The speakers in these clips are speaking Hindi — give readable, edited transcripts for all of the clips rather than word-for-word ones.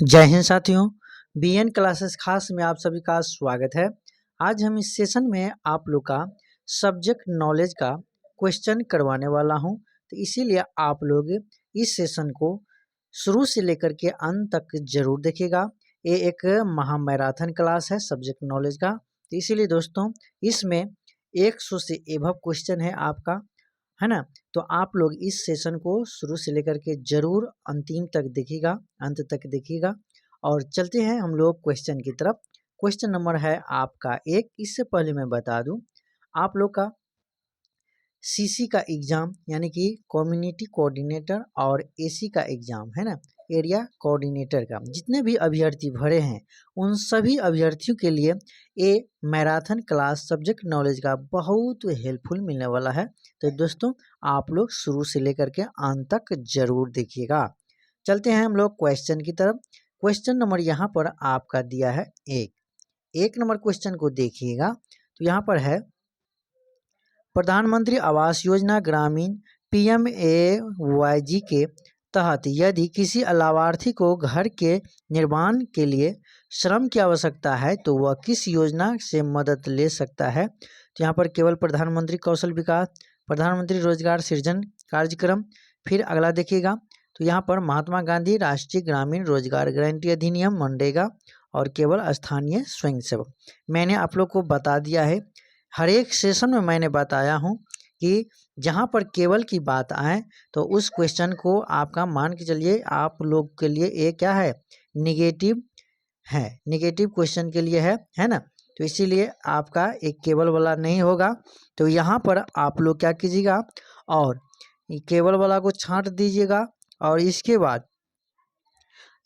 जय हिंद साथियों, बीएन क्लासेस खास में आप सभी का स्वागत है। आज हम इस सेशन में आप लोग का सब्जेक्ट नॉलेज का क्वेश्चन करवाने वाला हूं, तो इसीलिए आप लोग इस सेशन को शुरू से लेकर के अंत तक जरूर देखिएगा। ये एक महामैराथन क्लास है सब्जेक्ट नॉलेज का, तो इसीलिए दोस्तों इसमें 100 से एबव क्वेश्चन है आपका, है ना। तो आप लोग इस सेशन को शुरू से लेकर के जरूर अंतिम तक देखिएगा, अंत तक देखिएगा। और चलते हैं हम लोग क्वेश्चन की तरफ। क्वेश्चन नंबर है आपका 1। इससे पहले मैं बता दूं, आप लोग का सीसी का एग्जाम यानी कि कम्युनिटी कोऑर्डिनेटर और एसी का एग्जाम है ना, एरिया कोऑर्डिनेटर का, जितने भी अभ्यर्थी भरे हैं उन सभी अभ्यर्थियों के लिए ये मैराथन क्लास सब्जेक्ट नॉलेज का बहुत हेल्पफुल मिलने वाला है। तो दोस्तों आप लोग शुरू से लेकर के अंत तक जरूर देखिएगा। चलते हैं हम लोग क्वेश्चन की तरफ। क्वेश्चन नंबर यहाँ पर आपका दिया है 1 नंबर क्वेश्चन को देखिएगा। तो यहाँ पर है, प्रधानमंत्री आवास योजना ग्रामीण PMAYG के तहत यदि किसी लाभार्थी को घर के निर्माण के लिए श्रम की आवश्यकता है तो वह किस योजना से मदद ले सकता है। तो यहाँ पर केवल प्रधानमंत्री कौशल विकास, प्रधानमंत्री रोजगार सृजन कार्यक्रम, फिर अगला देखिएगा। तो यहाँ पर महात्मा गांधी राष्ट्रीय ग्रामीण रोजगार गारंटी अधिनियम मनरेगा और केवल स्थानीय स्वयंसेवक। मैंने आप लोग को बता दिया है, हर एक सेशन में मैंने बताया हूँ कि जहाँ पर केवल की बात आए तो उस क्वेश्चन को आपका मान के चलिए आप लोग के लिए ये क्या है, निगेटिव है, निगेटिव क्वेश्चन के लिए है ना। तो इसीलिए आपका एक केवल वाला नहीं होगा। तो यहाँ पर आप लोग क्या कीजिएगा, और केवल वाला को छांट दीजिएगा और इसके बाद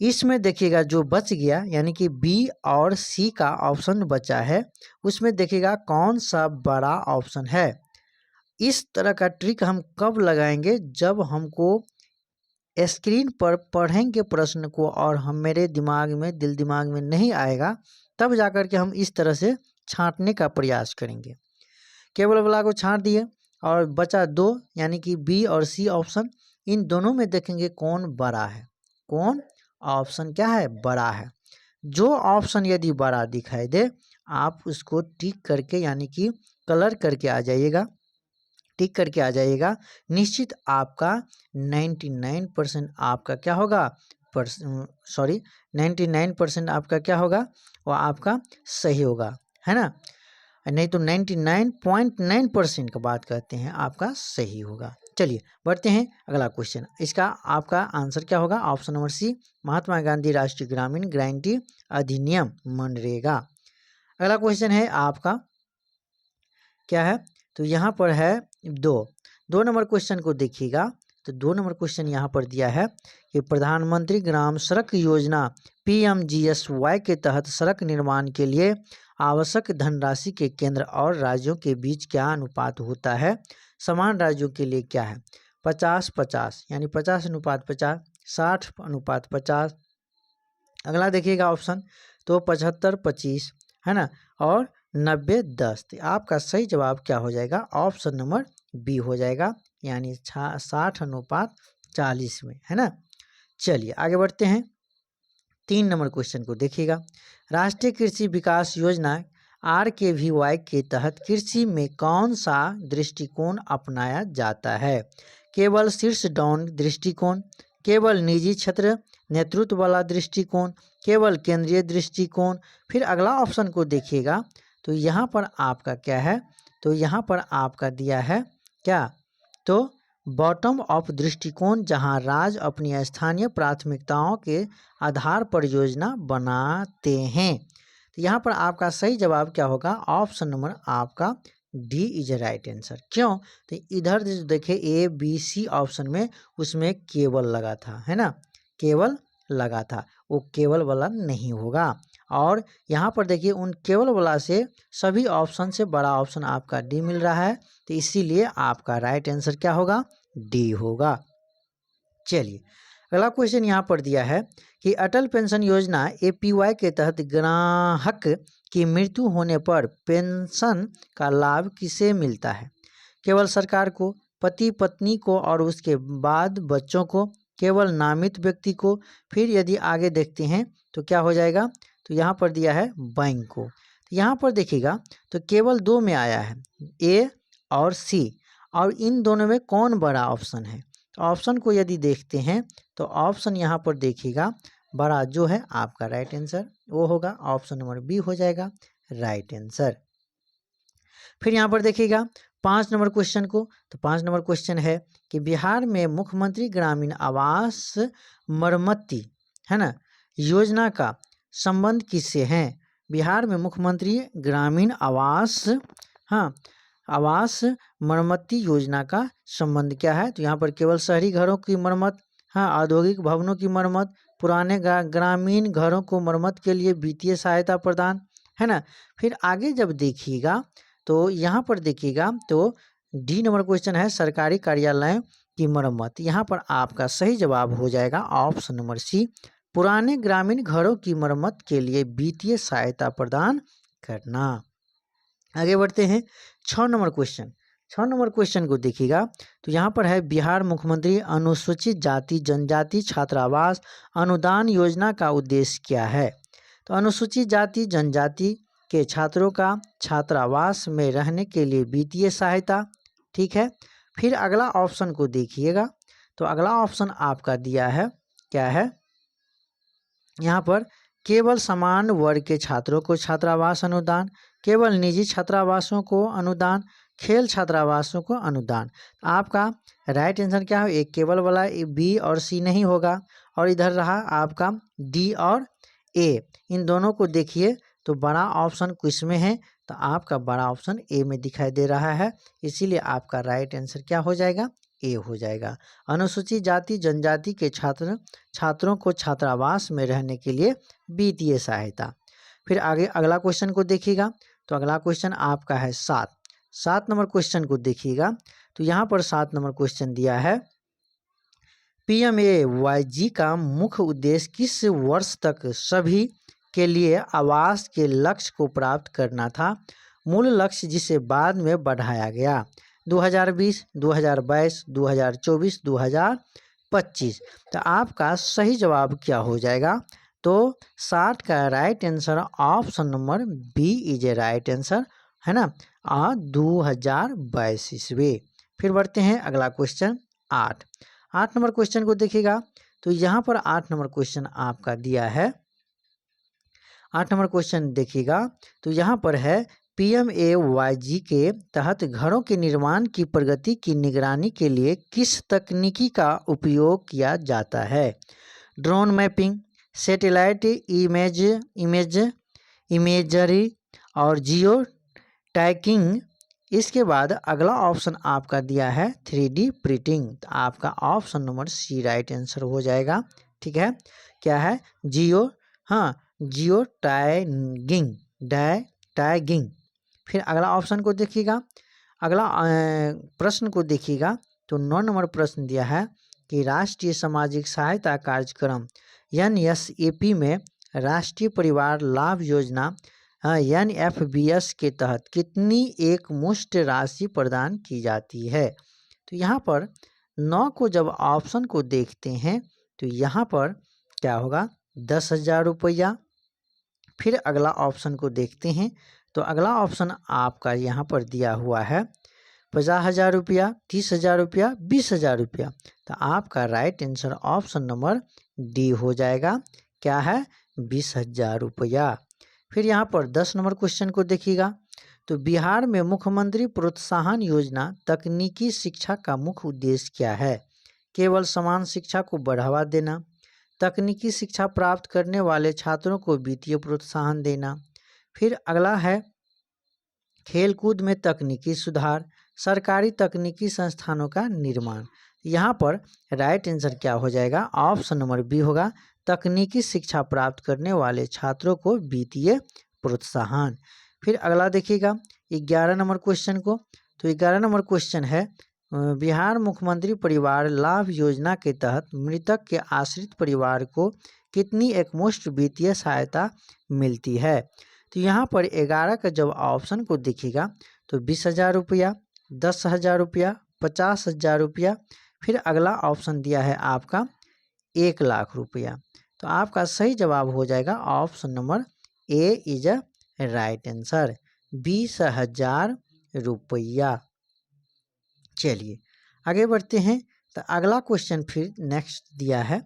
इसमें देखिएगा जो बच गया यानी कि बी और सी का ऑप्शन बचा है, उसमें देखिएगा कौन सा बड़ा ऑप्शन है। इस तरह का ट्रिक हम कब लगाएंगे, जब हमको स्क्रीन पर पढ़ेंगे प्रश्न को और हम मेरे दिमाग में दिल दिमाग में नहीं आएगा, तब जाकर के हम इस तरह से छांटने का प्रयास करेंगे। केवल वाला को छांट दिए और बचा 2 यानी कि बी और सी ऑप्शन। इन दोनों में देखेंगे कौन बड़ा है, कौन ऑप्शन क्या है, बड़ा है। जो ऑप्शन यदि बड़ा दिखाई दे आप उसको टिक करके यानी कि कलर करके आ जाइएगा, टिक करके आ जाइएगा। निश्चित आपका 99% आपका क्या होगा, 99% आपका क्या होगा, वो आपका सही होगा, है ना। नहीं तो 99.9% का बात करते हैं आपका सही होगा। चलिए बढ़ते हैं अगला क्वेश्चन। इसका आपका आंसर क्या होगा, ऑप्शन नंबर सी, महात्मा गांधी राष्ट्रीय ग्रामीण गारंटी अधिनियम मनरेगा। अगला क्वेश्चन है आपका क्या है, तो यहाँ पर है 2 नंबर क्वेश्चन को देखिएगा। तो 2 नंबर क्वेश्चन यहाँ पर दिया है कि प्रधानमंत्री ग्राम सड़क योजना PMGSY के तहत सड़क निर्माण के लिए आवश्यक धनराशि के केंद्र और राज्यों के बीच क्या अनुपात होता है। समान राज्यों के लिए क्या है, 50-50 यानी 50:50, 60:50। अगला देखिएगा ऑप्शन, तो 75-25 है ना, और 90-10। तो आपका सही जवाब क्या हो जाएगा, ऑप्शन नंबर बी हो जाएगा, यानी 60:40 में, है ना। चलिए आगे बढ़ते हैं। 3 नंबर क्वेश्चन को देखिएगा। राष्ट्रीय कृषि विकास योजना RKVY के तहत कृषि में कौन सा दृष्टिकोण अपनाया जाता है। केवल शीर्ष डाउन दृष्टिकोण, केवल निजी क्षेत्र नेतृत्व वाला दृष्टिकोण, केवल केंद्रीय दृष्टिकोण। फिर अगला ऑप्शन को देखिएगा। तो यहाँ पर आपका क्या है, तो यहाँ पर आपका दिया है क्या, तो बॉटम अप दृष्टिकोण, जहाँ राज्य अपनी स्थानीय प्राथमिकताओं के आधार पर योजना बनाते हैं। तो यहाँ पर आपका सही जवाब क्या होगा, ऑप्शन नंबर आपका डी इज राइट आंसर। क्यों, तो इधर देखिए ABC ऑप्शन में उसमें केवल लगा था, है ना, केवल लगा था, वो केवल वाला नहीं होगा। और यहाँ पर देखिए उन केवल वाला से सभी ऑप्शन से बड़ा ऑप्शन आपका डी मिल रहा है, तो इसीलिए आपका राइट आंसर क्या होगा, डी होगा। चलिए अगला क्वेश्चन यहाँ पर दिया है कि अटल पेंशन योजना APY के तहत ग्राहक की मृत्यु होने पर पेंशन का लाभ किसे मिलता है। केवल सरकार को, पति पत्नी को और उसके बाद बच्चों को, केवल नामित व्यक्ति को। फिर यदि आगे देखते हैं तो क्या हो जाएगा, तो यहाँ पर दिया है बैंक को। यहाँ पर देखिएगा तो केवल 2 में आया है, ए और सी, और इन दोनों में कौन बड़ा ऑप्शन है। तो ऑप्शन को यदि देखते हैं तो ऑप्शन यहाँ पर देखिएगा बड़ा जो है आपका राइट आंसर वो होगा ऑप्शन नंबर बी हो जाएगा राइट आंसर। फिर यहाँ पर देखिएगा 5 नंबर क्वेश्चन को। तो 5 नंबर क्वेश्चन है कि बिहार में मुख्यमंत्री ग्रामीण आवास मरम्मती है ना योजना का संबंध किससे है। बिहार में मुख्यमंत्री ग्रामीण आवास आवास मरम्मती योजना का संबंध क्या है। तो यहाँ पर केवल शहरी घरों की मरम्मत, औद्योगिक भवनों की मरम्मत, पुराने ग्रामीण घरों को मरम्मत के लिए वित्तीय सहायता प्रदान, है ना। फिर आगे जब देखिएगा तो यहाँ पर देखिएगा तो डी नंबर क्वेश्चन है सरकारी कार्यालयों की मरम्मत। यहाँ पर आपका सही जवाब हो जाएगा ऑप्शन नंबर सी, पुराने ग्रामीण घरों की मरम्मत के लिए वित्तीय सहायता प्रदान करना। आगे बढ़ते हैं 6 नंबर क्वेश्चन। 6 नंबर क्वेश्चन को देखिएगा तो यहाँ पर है बिहार मुख्यमंत्री अनुसूचित जाति जनजाति छात्रावास अनुदान योजना का उद्देश्य क्या है। तो अनुसूचित जाति जनजाति के छात्रों का छात्रावास में रहने के लिए वित्तीय सहायता, ठीक है। फिर अगला ऑप्शन को देखिएगा तो अगला ऑप्शन आपका दिया है क्या है, यहाँ पर केवल समान वर्ग के छात्रों को छात्रावास अनुदान, केवल निजी छात्रावासों को अनुदान, खेल छात्रावासों को अनुदान। आपका राइट आंसर क्या है, एक केवल वाला बी और सी नहीं होगा, और इधर रहा आपका डी और ए। इन दोनों को देखिए तो बड़ा ऑप्शन किस में है, तो आपका बड़ा ऑप्शन ए में दिखाई दे रहा है, इसीलिए आपका राइट आंसर क्या हो जाएगा, ए हो जाएगा। अनुसूचित जाति जनजाति के छात्रों को छात्रावास में रहने के लिए वित्तीय सहायता। फिर आगे अगला क्वेश्चन को देखिएगा तो अगला क्वेश्चन आपका है 7 नंबर क्वेश्चन को देखिएगा तो यहाँ पर 7 नंबर क्वेश्चन दिया है PMAYG का मुख्य उद्देश्य किस वर्ष तक सभी के लिए आवास के लक्ष्य को प्राप्त करना था। मूल लक्ष्य जिसे बाद में बढ़ाया गया 2020, 2022, 2024, 2025। तो आपका सही जवाब क्या हो जाएगा, तो 60 का right answer option number B is a right answer, है ना, 2022 ईस्वी। फिर बढ़ते हैं अगला क्वेश्चन 8 नंबर क्वेश्चन को देखिएगा तो यहाँ पर 8 नंबर क्वेश्चन आपका दिया है। 8 नंबर क्वेश्चन देखिएगा तो यहाँ पर है PMAYG के तहत घरों के निर्माण की प्रगति की निगरानी के लिए किस तकनीकी का उपयोग किया जाता है। ड्रोन मैपिंग, सैटेलाइट इमेजरी और जियो टैगिंग। इसके बाद अगला ऑप्शन आपका दिया है 3D प्रिंटिंग। तो आपका option number C right answer हो जाएगा, ठीक है। क्या है, जियो टैगिंग। फिर अगला ऑप्शन को देखिएगा, अगला प्रश्न को देखिएगा तो 9 नंबर प्रश्न दिया है कि राष्ट्रीय सामाजिक सहायता कार्यक्रम NSAP में राष्ट्रीय परिवार लाभ योजना NFBS के तहत कितनी एक मुश्त राशि प्रदान की जाती है। तो यहाँ पर 9 को जब ऑप्शन को देखते हैं तो यहाँ पर क्या होगा, 10,000 रुपया। फिर अगला ऑप्शन को देखते हैं तो अगला ऑप्शन आपका यहाँ पर दिया हुआ है 50,000 रुपया, 30,000 रुपया, 20,000 रुपया। तो आपका right answer option number D हो जाएगा, क्या है, 20,000 रुपया। फिर यहाँ पर 10 नंबर क्वेश्चन को देखिएगा तो बिहार में मुख्यमंत्री प्रोत्साहन योजना तकनीकी शिक्षा का मुख्य उद्देश्य क्या है। केवल समान शिक्षा को बढ़ावा देना, तकनीकी शिक्षा प्राप्त करने वाले छात्रों को वित्तीय प्रोत्साहन देना। फिर अगला है खेलकूद में तकनीकी सुधार, सरकारी तकनीकी संस्थानों का निर्माण। यहाँ पर राइट आंसर क्या हो जाएगा, ऑप्शन नंबर बी होगा, तकनीकी शिक्षा प्राप्त करने वाले छात्रों को वित्तीय प्रोत्साहन। फिर अगला देखिएगा 11 नंबर क्वेश्चन को। तो 11 नंबर क्वेश्चन है बिहार मुख्यमंत्री परिवार लाभ योजना के तहत मृतक के आश्रित परिवार को कितनी एकमुश्त वित्तीय सहायता मिलती है। तो यहाँ पर 11 का जब ऑप्शन को देखिएगा तो 20,000 रुपया, 10,000 रुपया, 50,000 रुपया। फिर अगला ऑप्शन दिया है आपका 1,00,000 रुपया। तो आपका सही जवाब हो जाएगा option number A is a right answer, 20,000 रुपया। चलिए आगे बढ़ते हैं। तो अगला क्वेश्चन फिर नेक्स्ट दिया है।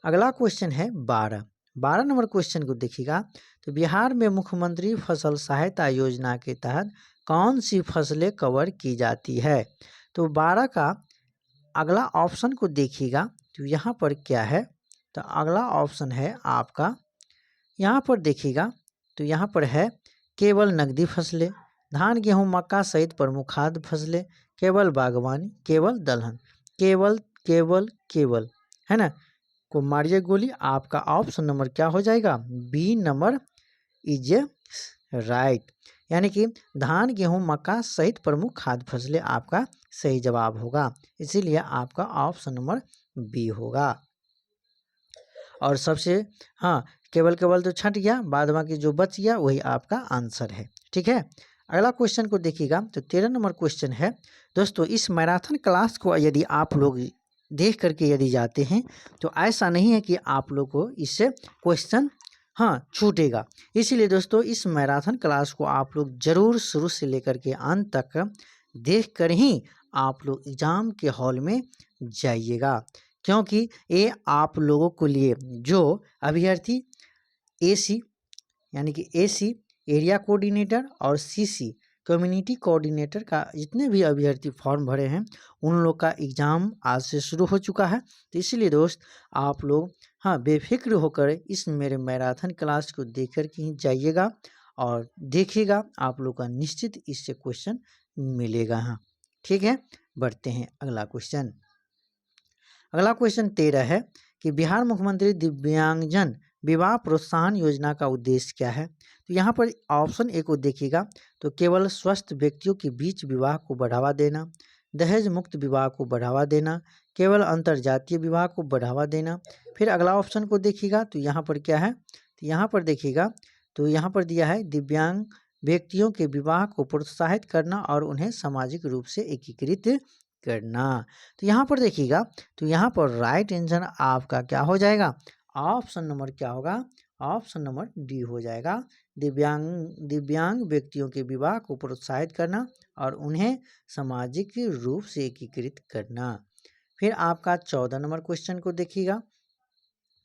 अगला क्वेश्चन है 12 नंबर क्वेश्चन को देखिएगा। तो बिहार में मुख्यमंत्री फसल सहायता योजना के तहत कौन सी फसलें कवर की जाती है? तो 12 का अगला ऑप्शन को देखिएगा। तो यहाँ पर क्या है? तो अगला ऑप्शन है आपका, यहाँ पर देखिएगा। तो यहाँ पर है केवल नकदी फसलें, धान गेहूँ मक्का सहित प्रमुख खाद्य फसलें, केवल बागवानी, केवल दलहन, केवल केवल केवल, है ना। को मारिए गोली। आपका ऑप्शन नंबर क्या हो जाएगा? बी नंबर इज राइट, यानी कि धान गेहूं मक्का सहित प्रमुख खाद्य फसलें आपका सही जवाब होगा। इसीलिए आपका ऑप्शन नंबर बी होगा। और सबसे हाँ, केवल केवल तो छट गया, बाद बाकी जो बच गया वही आपका आंसर है। ठीक है, अगला क्वेश्चन को देखिएगा। तो 13 नंबर क्वेश्चन है दोस्तों, इस मैराथन क्लास को यदि आप लोग देख करके यदि जाते हैं तो ऐसा नहीं है कि आप लोग को इससे क्वेश्चन छूटेगा। इसीलिए दोस्तों इस मैराथन क्लास को आप लोग जरूर शुरू से लेकर के अंत तक देख कर ही आप लोग एग्जाम के हॉल में जाइएगा, क्योंकि ये आप लोगों के लिए जो अभ्यर्थी एसी यानी कि एसी एरिया कोऑर्डिनेटर और सीसी कम्युनिटी कोऑर्डिनेटर का जितने भी अभ्यर्थी फॉर्म भरे हैं उन लोग का एग्ज़ाम आज से शुरू हो चुका है। तो इसीलिए दोस्त आप लोग बेफिक्र होकर इस मेरे मैराथन क्लास को देख कर के ही जाइएगा और देखिएगा, आप लोग का निश्चित इससे क्वेश्चन मिलेगा। ठीक है, बढ़ते हैं अगला क्वेश्चन। अगला क्वेश्चन 13 है कि बिहार मुख्यमंत्री दिव्यांगजन विवाह प्रोत्साहन योजना का उद्देश्य क्या है? तो यहाँ पर ऑप्शन ए को देखिएगा। तो केवल स्वस्थ व्यक्तियों के बीच विवाह को बढ़ावा देना, दहेज मुक्त विवाह को बढ़ावा देना, केवल अंतरजातीय विवाह को बढ़ावा देना। फिर अगला ऑप्शन को देखिएगा। तो यहाँ पर क्या है? तो यहाँ पर देखिएगा। तो यहाँ पर दिया है दिव्यांग व्यक्तियों के विवाह को प्रोत्साहित करना और उन्हें सामाजिक रूप से एकीकृत करना। तो यहाँ पर देखिएगा। तो यहाँ पर राइट आंसर आपका क्या हो जाएगा? ऑप्शन नंबर क्या होगा? ऑप्शन नंबर डी हो जाएगा, दिव्यांग व्यक्तियों के विवाह को प्रोत्साहित करना और उन्हें सामाजिक रूप से एकीकृत करना। फिर आपका 14 नंबर क्वेश्चन को देखिएगा।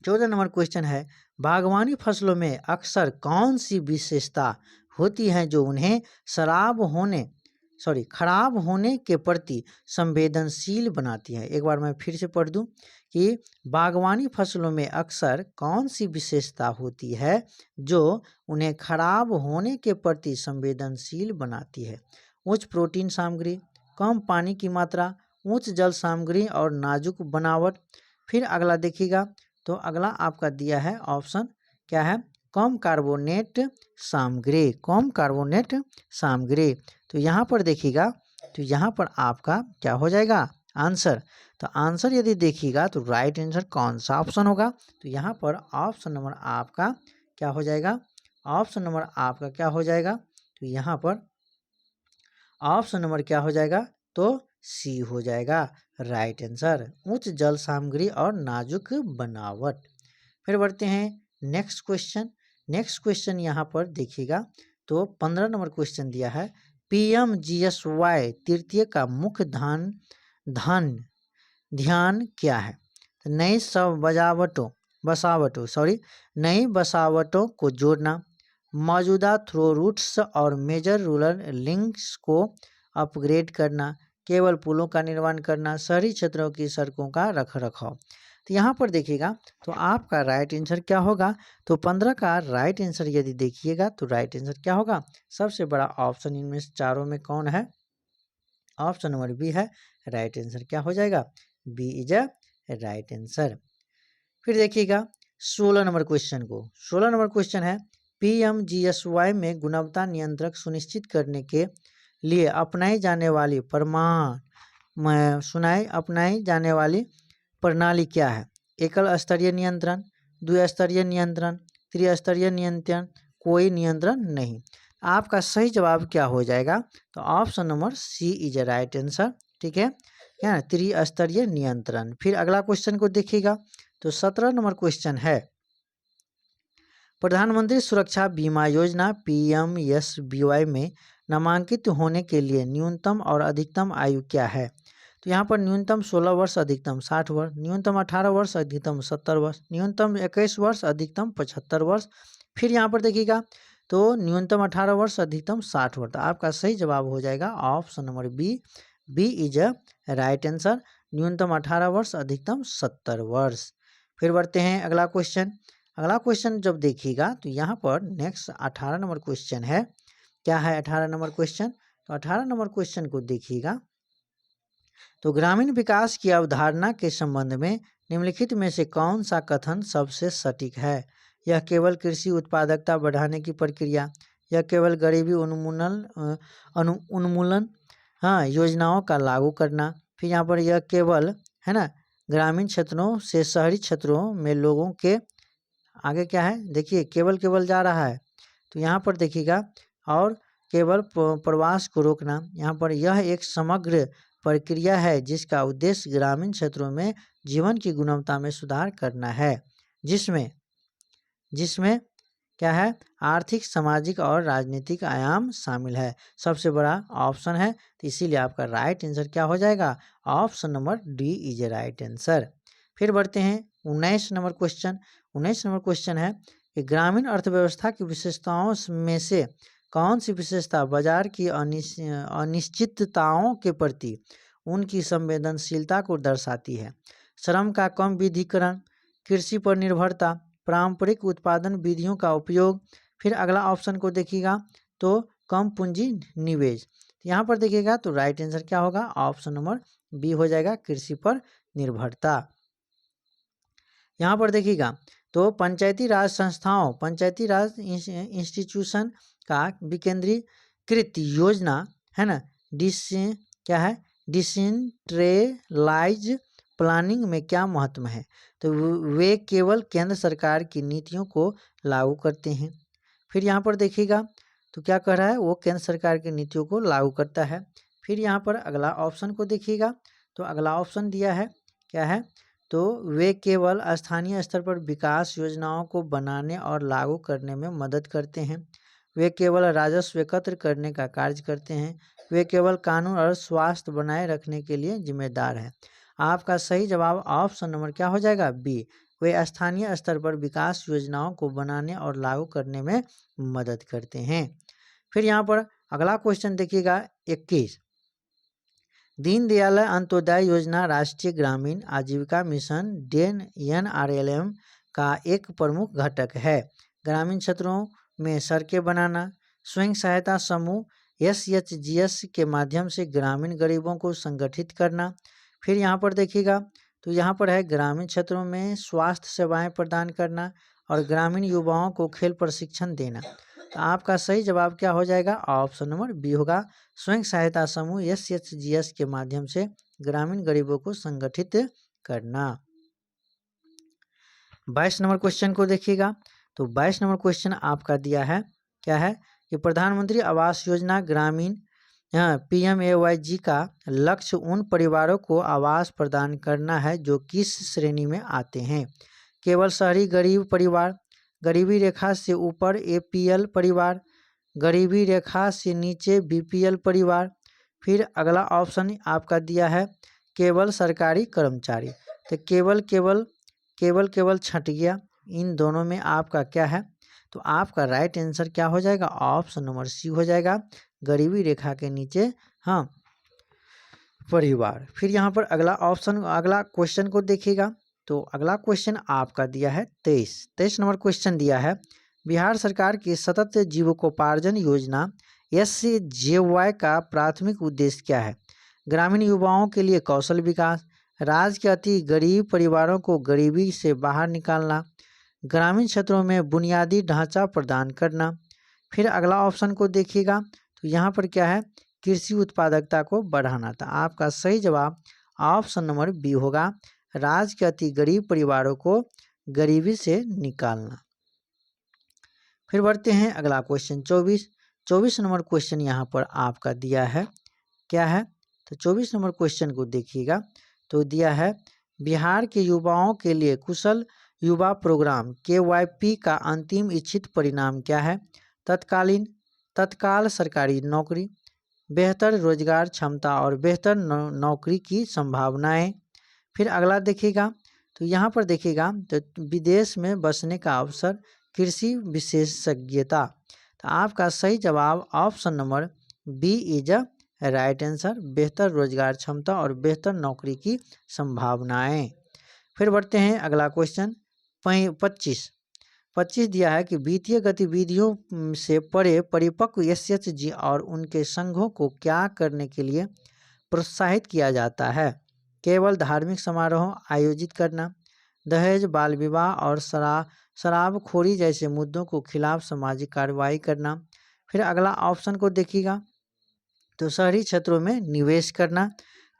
14 नंबर क्वेश्चन है, बागवानी फसलों में अक्सर कौन सी विशेषता होती है जो उन्हें खराब होने के प्रति संवेदनशील बनाती है? एक बार मैं फिर से पढ़ दूं कि बागवानी फसलों में अक्सर कौन सी विशेषता होती है जो उन्हें खराब होने के प्रति संवेदनशील बनाती है? उच्च प्रोटीन सामग्री, कम पानी की मात्रा, उच्च जल सामग्री और नाजुक बनावट। फिर अगला देखिएगा। तो अगला आपका दिया है ऑप्शन क्या है? कम कार्बोनेट सामग्री, कम कार्बोनेट सामग्री। तो यहाँ पर देखिएगा। तो यहाँ पर आपका क्या हो जाएगा आंसर? तो आंसर यदि देखिएगा तो राइट आंसर कौन सा ऑप्शन होगा? तो यहाँ पर ऑप्शन नंबर आपका क्या हो जाएगा? ऑप्शन नंबर आपका क्या हो जाएगा? तो यहाँ पर ऑप्शन नंबर क्या हो जाएगा? तो सी हो जाएगा राइट आंसर, उच्च जल सामग्री और नाजुक बनावट। फिर बढ़ते हैं नेक्स्ट क्वेश्चन। नेक्स्ट क्वेश्चन यहाँ पर देखिएगा। तो 15 नंबर क्वेश्चन दिया है, PMGSY तृतीय का मुख्य ध्यान क्या है? नई बसावटों को जोड़ना, मौजूदा थ्रो रूट्स और मेजर रूरल लिंक्स को अपग्रेड करना, केवल पुलों का निर्माण करना, शहरी क्षेत्रों की सड़कों का रखरखाव। तो यहाँ पर देखिएगा। तो आपका राइट आंसर क्या होगा? तो 15 का राइट आंसर यदि देखिएगा तो राइट आंसर क्या होगा? सबसे बड़ा ऑप्शन इनमें से चारों में कौन है? ऑप्शन नंबर बी है। राइट आंसर क्या हो जाएगा? B is a right answer. फिर देखिएगा 16 नंबर क्वेश्चन को। 16 नंबर क्वेश्चन है, PMGSY में गुणवत्ता नियंत्रक सुनिश्चित करने के लिए अपनाई जाने वाली प्रणाली क्या है? एकल स्तरीय नियंत्रण, द्विस्तरीय नियंत्रण, त्रिस्तरीय नियंत्रण, कोई नियंत्रण नहीं। आपका सही जवाब क्या हो जाएगा? तो option number C is right answer. ठीक है, क्या त्रिस्तरीय नियंत्रण। फिर अगला क्वेश्चन को देखिएगा। तो 17 नंबर क्वेश्चन है, प्रधानमंत्री सुरक्षा बीमा योजना PMSBY में नामांकित होने के लिए न्यूनतम और अधिकतम आयु क्या है? तो यहाँ पर न्यूनतम 16 वर्ष, अधिकतम 60 वर्ष, न्यूनतम 18 वर्ष, अधिकतम 70 वर्ष, न्यूनतम 21 वर्ष, अधिकतम 75 वर्ष। फिर यहाँ पर देखिएगा तो न्यूनतम 18 वर्ष, अधिकतम 60 वर्ष। तो आपका सही जवाब हो जाएगा option number B. B is a right answer. न्यूनतम 18 वर्ष, अधिकतम 70 वर्ष। फिर बढ़ते हैं अगला क्वेश्चन। अगला क्वेश्चन जब देखिएगा तो यहाँ पर नेक्स्ट 18 नंबर क्वेश्चन है। क्या है 18 नंबर क्वेश्चन? तो 18 नंबर क्वेश्चन को देखिएगा तो ग्रामीण विकास की अवधारणा के संबंध में निम्नलिखित में से कौन सा कथन सबसे सटीक है? यह केवल कृषि उत्पादकता बढ़ाने की प्रक्रिया, यह केवल गरीबी उन्मूलन योजनाओं का लागू करना, फिर यहाँ पर यह केवल है ना ग्रामीण क्षेत्रों से शहरी क्षेत्रों में लोगों के आगे क्या है देखिए केवल जा रहा है। तो यहाँ पर देखिएगा और केवल प्रवास को रोकना। यहाँ पर यह एक समग्र प्रक्रिया है जिसका उद्देश्य ग्रामीण क्षेत्रों में जीवन की गुणवत्ता में सुधार करना है, जिसमें क्या है आर्थिक, सामाजिक और राजनीतिक आयाम शामिल है। सबसे बड़ा ऑप्शन है, तो इसीलिए आपका राइट आंसर क्या हो जाएगा? Option number D is a right answer. फिर बढ़ते हैं 19 नंबर क्वेश्चन। 19 नंबर क्वेश्चन है कि ग्रामीण अर्थव्यवस्था की विशेषताओं में से कौन सी विशेषता बाजार की अनिश्चितताओं के प्रति उनकी संवेदनशीलता को दर्शाती है? श्रम का कम विधिकरण, कृषि पर निर्भरता, पारंपरिक उत्पादन विधियों का उपयोग। फिर अगला ऑप्शन को देखिएगा तो कम पूंजी निवेश। यहाँ पर देखिएगा तो राइट आंसर क्या होगा? ऑप्शन नंबर बी हो जाएगा, कृषि पर निर्भरता। यहाँ पर देखिएगा तो पंचायती राज संस्थाओं, पंचायती राज इंस्टीट्यूशन का विकेंद्रीकृत योजना है ना डिसेंट्रलाइज प्लानिंग में क्या महत्व है? तो वे केवल केंद्र सरकार की नीतियों को लागू करते हैं। फिर यहाँ पर देखिएगा तो क्या कह रहा है? वो केंद्र सरकार की नीतियों को लागू करता है। फिर यहाँ पर अगला ऑप्शन को देखिएगा तो अगला ऑप्शन दिया है क्या है? तो वे केवल स्थानीय स्तर पर विकास योजनाओं को बनाने और लागू करने में मदद करते हैं। वे केवल राजस्व एकत्र करने का कार्य करते हैं। वे केवल कानून और स्वास्थ्य बनाए रखने के लिए जिम्मेदार हैं। आपका सही जवाब ऑप्शन नंबर क्या हो जाएगा? बी। वे स्थानीय स्तर पर विकास योजनाओं को बनाने और लागू करने में मदद करते हैं। फिर यहाँ पर अगला क्वेश्चन देखिएगा 21। दीनदयाल अंत्योदय योजना राष्ट्रीय ग्रामीण आजीविका मिशन NRLM का एक प्रमुख घटक है। ग्रामीण क्षेत्रों में सड़कें बनाना, स्वयं सहायता समूह SHGs के माध्यम से ग्रामीण गरीबों को संगठित करना। फिर यहाँ पर देखिएगा तो यहाँ पर है ग्रामीण क्षेत्रों में स्वास्थ्य सेवाएं प्रदान करना और ग्रामीण युवाओं को खेल प्रशिक्षण देना। तो आपका सही जवाब क्या हो जाएगा? ऑप्शन नंबर बी होगा, स्वयं सहायता समूह SHGs के माध्यम से ग्रामीण गरीबों को संगठित करना। 22 नंबर क्वेश्चन को देखिएगा तो 22 नंबर क्वेश्चन आपका दिया है क्या है कि प्रधानमंत्री आवास योजना ग्रामीण PMAYG का लक्ष्य उन परिवारों को आवास प्रदान करना है जो किस श्रेणी में आते हैं? केवल शहरी गरीब परिवार, गरीबी रेखा से ऊपर APL परिवार, गरीबी रेखा से नीचे BPL परिवार। फिर अगला ऑप्शन आपका दिया है केवल सरकारी कर्मचारी। तो केवल छट गया। इन दोनों में आपका क्या है? तो आपका राइट आंसर क्या हो जाएगा? ऑप्शन नंबर सी हो जाएगा, गरीबी रेखा के नीचे परिवार। फिर यहाँ पर अगला क्वेश्चन को देखिएगा तो अगला क्वेश्चन आपका दिया है 23 नंबर क्वेश्चन दिया है बिहार सरकार की सतत जीविकोपार्जन योजना SJY का प्राथमिक उद्देश्य क्या है? ग्रामीण युवाओं के लिए कौशल विकास, राज्य के अति गरीब परिवारों को गरीबी से बाहर निकालना, ग्रामीण क्षेत्रों में बुनियादी ढांचा प्रदान करना। फिर अगला ऑप्शन को देखिएगा तो यहाँ पर क्या है? कृषि उत्पादकता को बढ़ाना। था आपका सही जवाब ऑप्शन नंबर बी होगा, राज्य के अति गरीब परिवारों को गरीबी से निकालना। फिर बढ़ते हैं अगला क्वेश्चन 24 नंबर क्वेश्चन यहाँ पर आपका दिया है क्या है? तो 24 नंबर क्वेश्चन को देखिएगा तो दिया है बिहार के युवाओं के लिए कुशल युवा प्रोग्राम KYP का अंतिम इच्छित परिणाम क्या है? तत्काल सरकारी नौकरी, बेहतर रोजगार क्षमता और बेहतर नौकरी की संभावनाएं। फिर अगला देखिएगा तो यहाँ पर देखिएगा तो विदेश में बसने का अवसर, कृषि विशेषज्ञता। तो आपका सही जवाब option number B is a right answer, बेहतर रोजगार क्षमता और बेहतर नौकरी की संभावनाएं। फिर बढ़ते हैं अगला क्वेश्चन 25 दिया है कि वित्तीय गतिविधियों से परे परिपक्व SHG और उनके संघों को क्या करने के लिए प्रोत्साहित किया जाता है? केवल धार्मिक समारोह आयोजित करना, दहेज, बाल विवाह और शराबखोरी जैसे मुद्दों को खिलाफ सामाजिक कार्रवाई करना। फिर अगला ऑप्शन को देखिएगा तो शहरी क्षेत्रों में निवेश करना।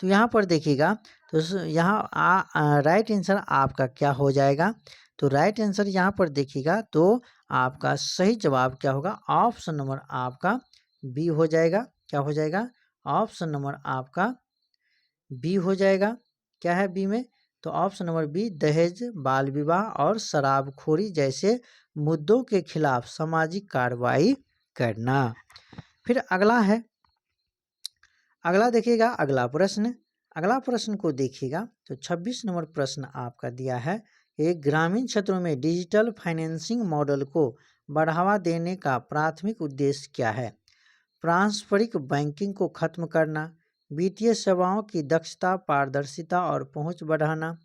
तो यहाँ पर देखिएगा तो यहाँ राइट आंसर आपका क्या हो जाएगा? तो राइट आंसर यहाँ पर देखिएगा तो आपका सही जवाब क्या होगा? ऑप्शन नंबर आपका बी हो जाएगा। क्या हो जाएगा? ऑप्शन नंबर आपका बी हो जाएगा। क्या है बी में? तो ऑप्शन नंबर बी, दहेज, बाल विवाह और शराबखोरी जैसे मुद्दों के खिलाफ सामाजिक कार्रवाई करना। फिर अगला है, अगला देखिएगा अगला प्रश्न को देखिएगा तो 26 नंबर प्रश्न आपका दिया है, एक ग्रामीण क्षेत्रों में डिजिटल फाइनेंसिंग मॉडल को बढ़ावा देने का प्राथमिक उद्देश्य क्या है? पारंपरिक बैंकिंग को खत्म करना, वित्तीय सेवाओं की दक्षता, पारदर्शिता और पहुंच बढ़ाना।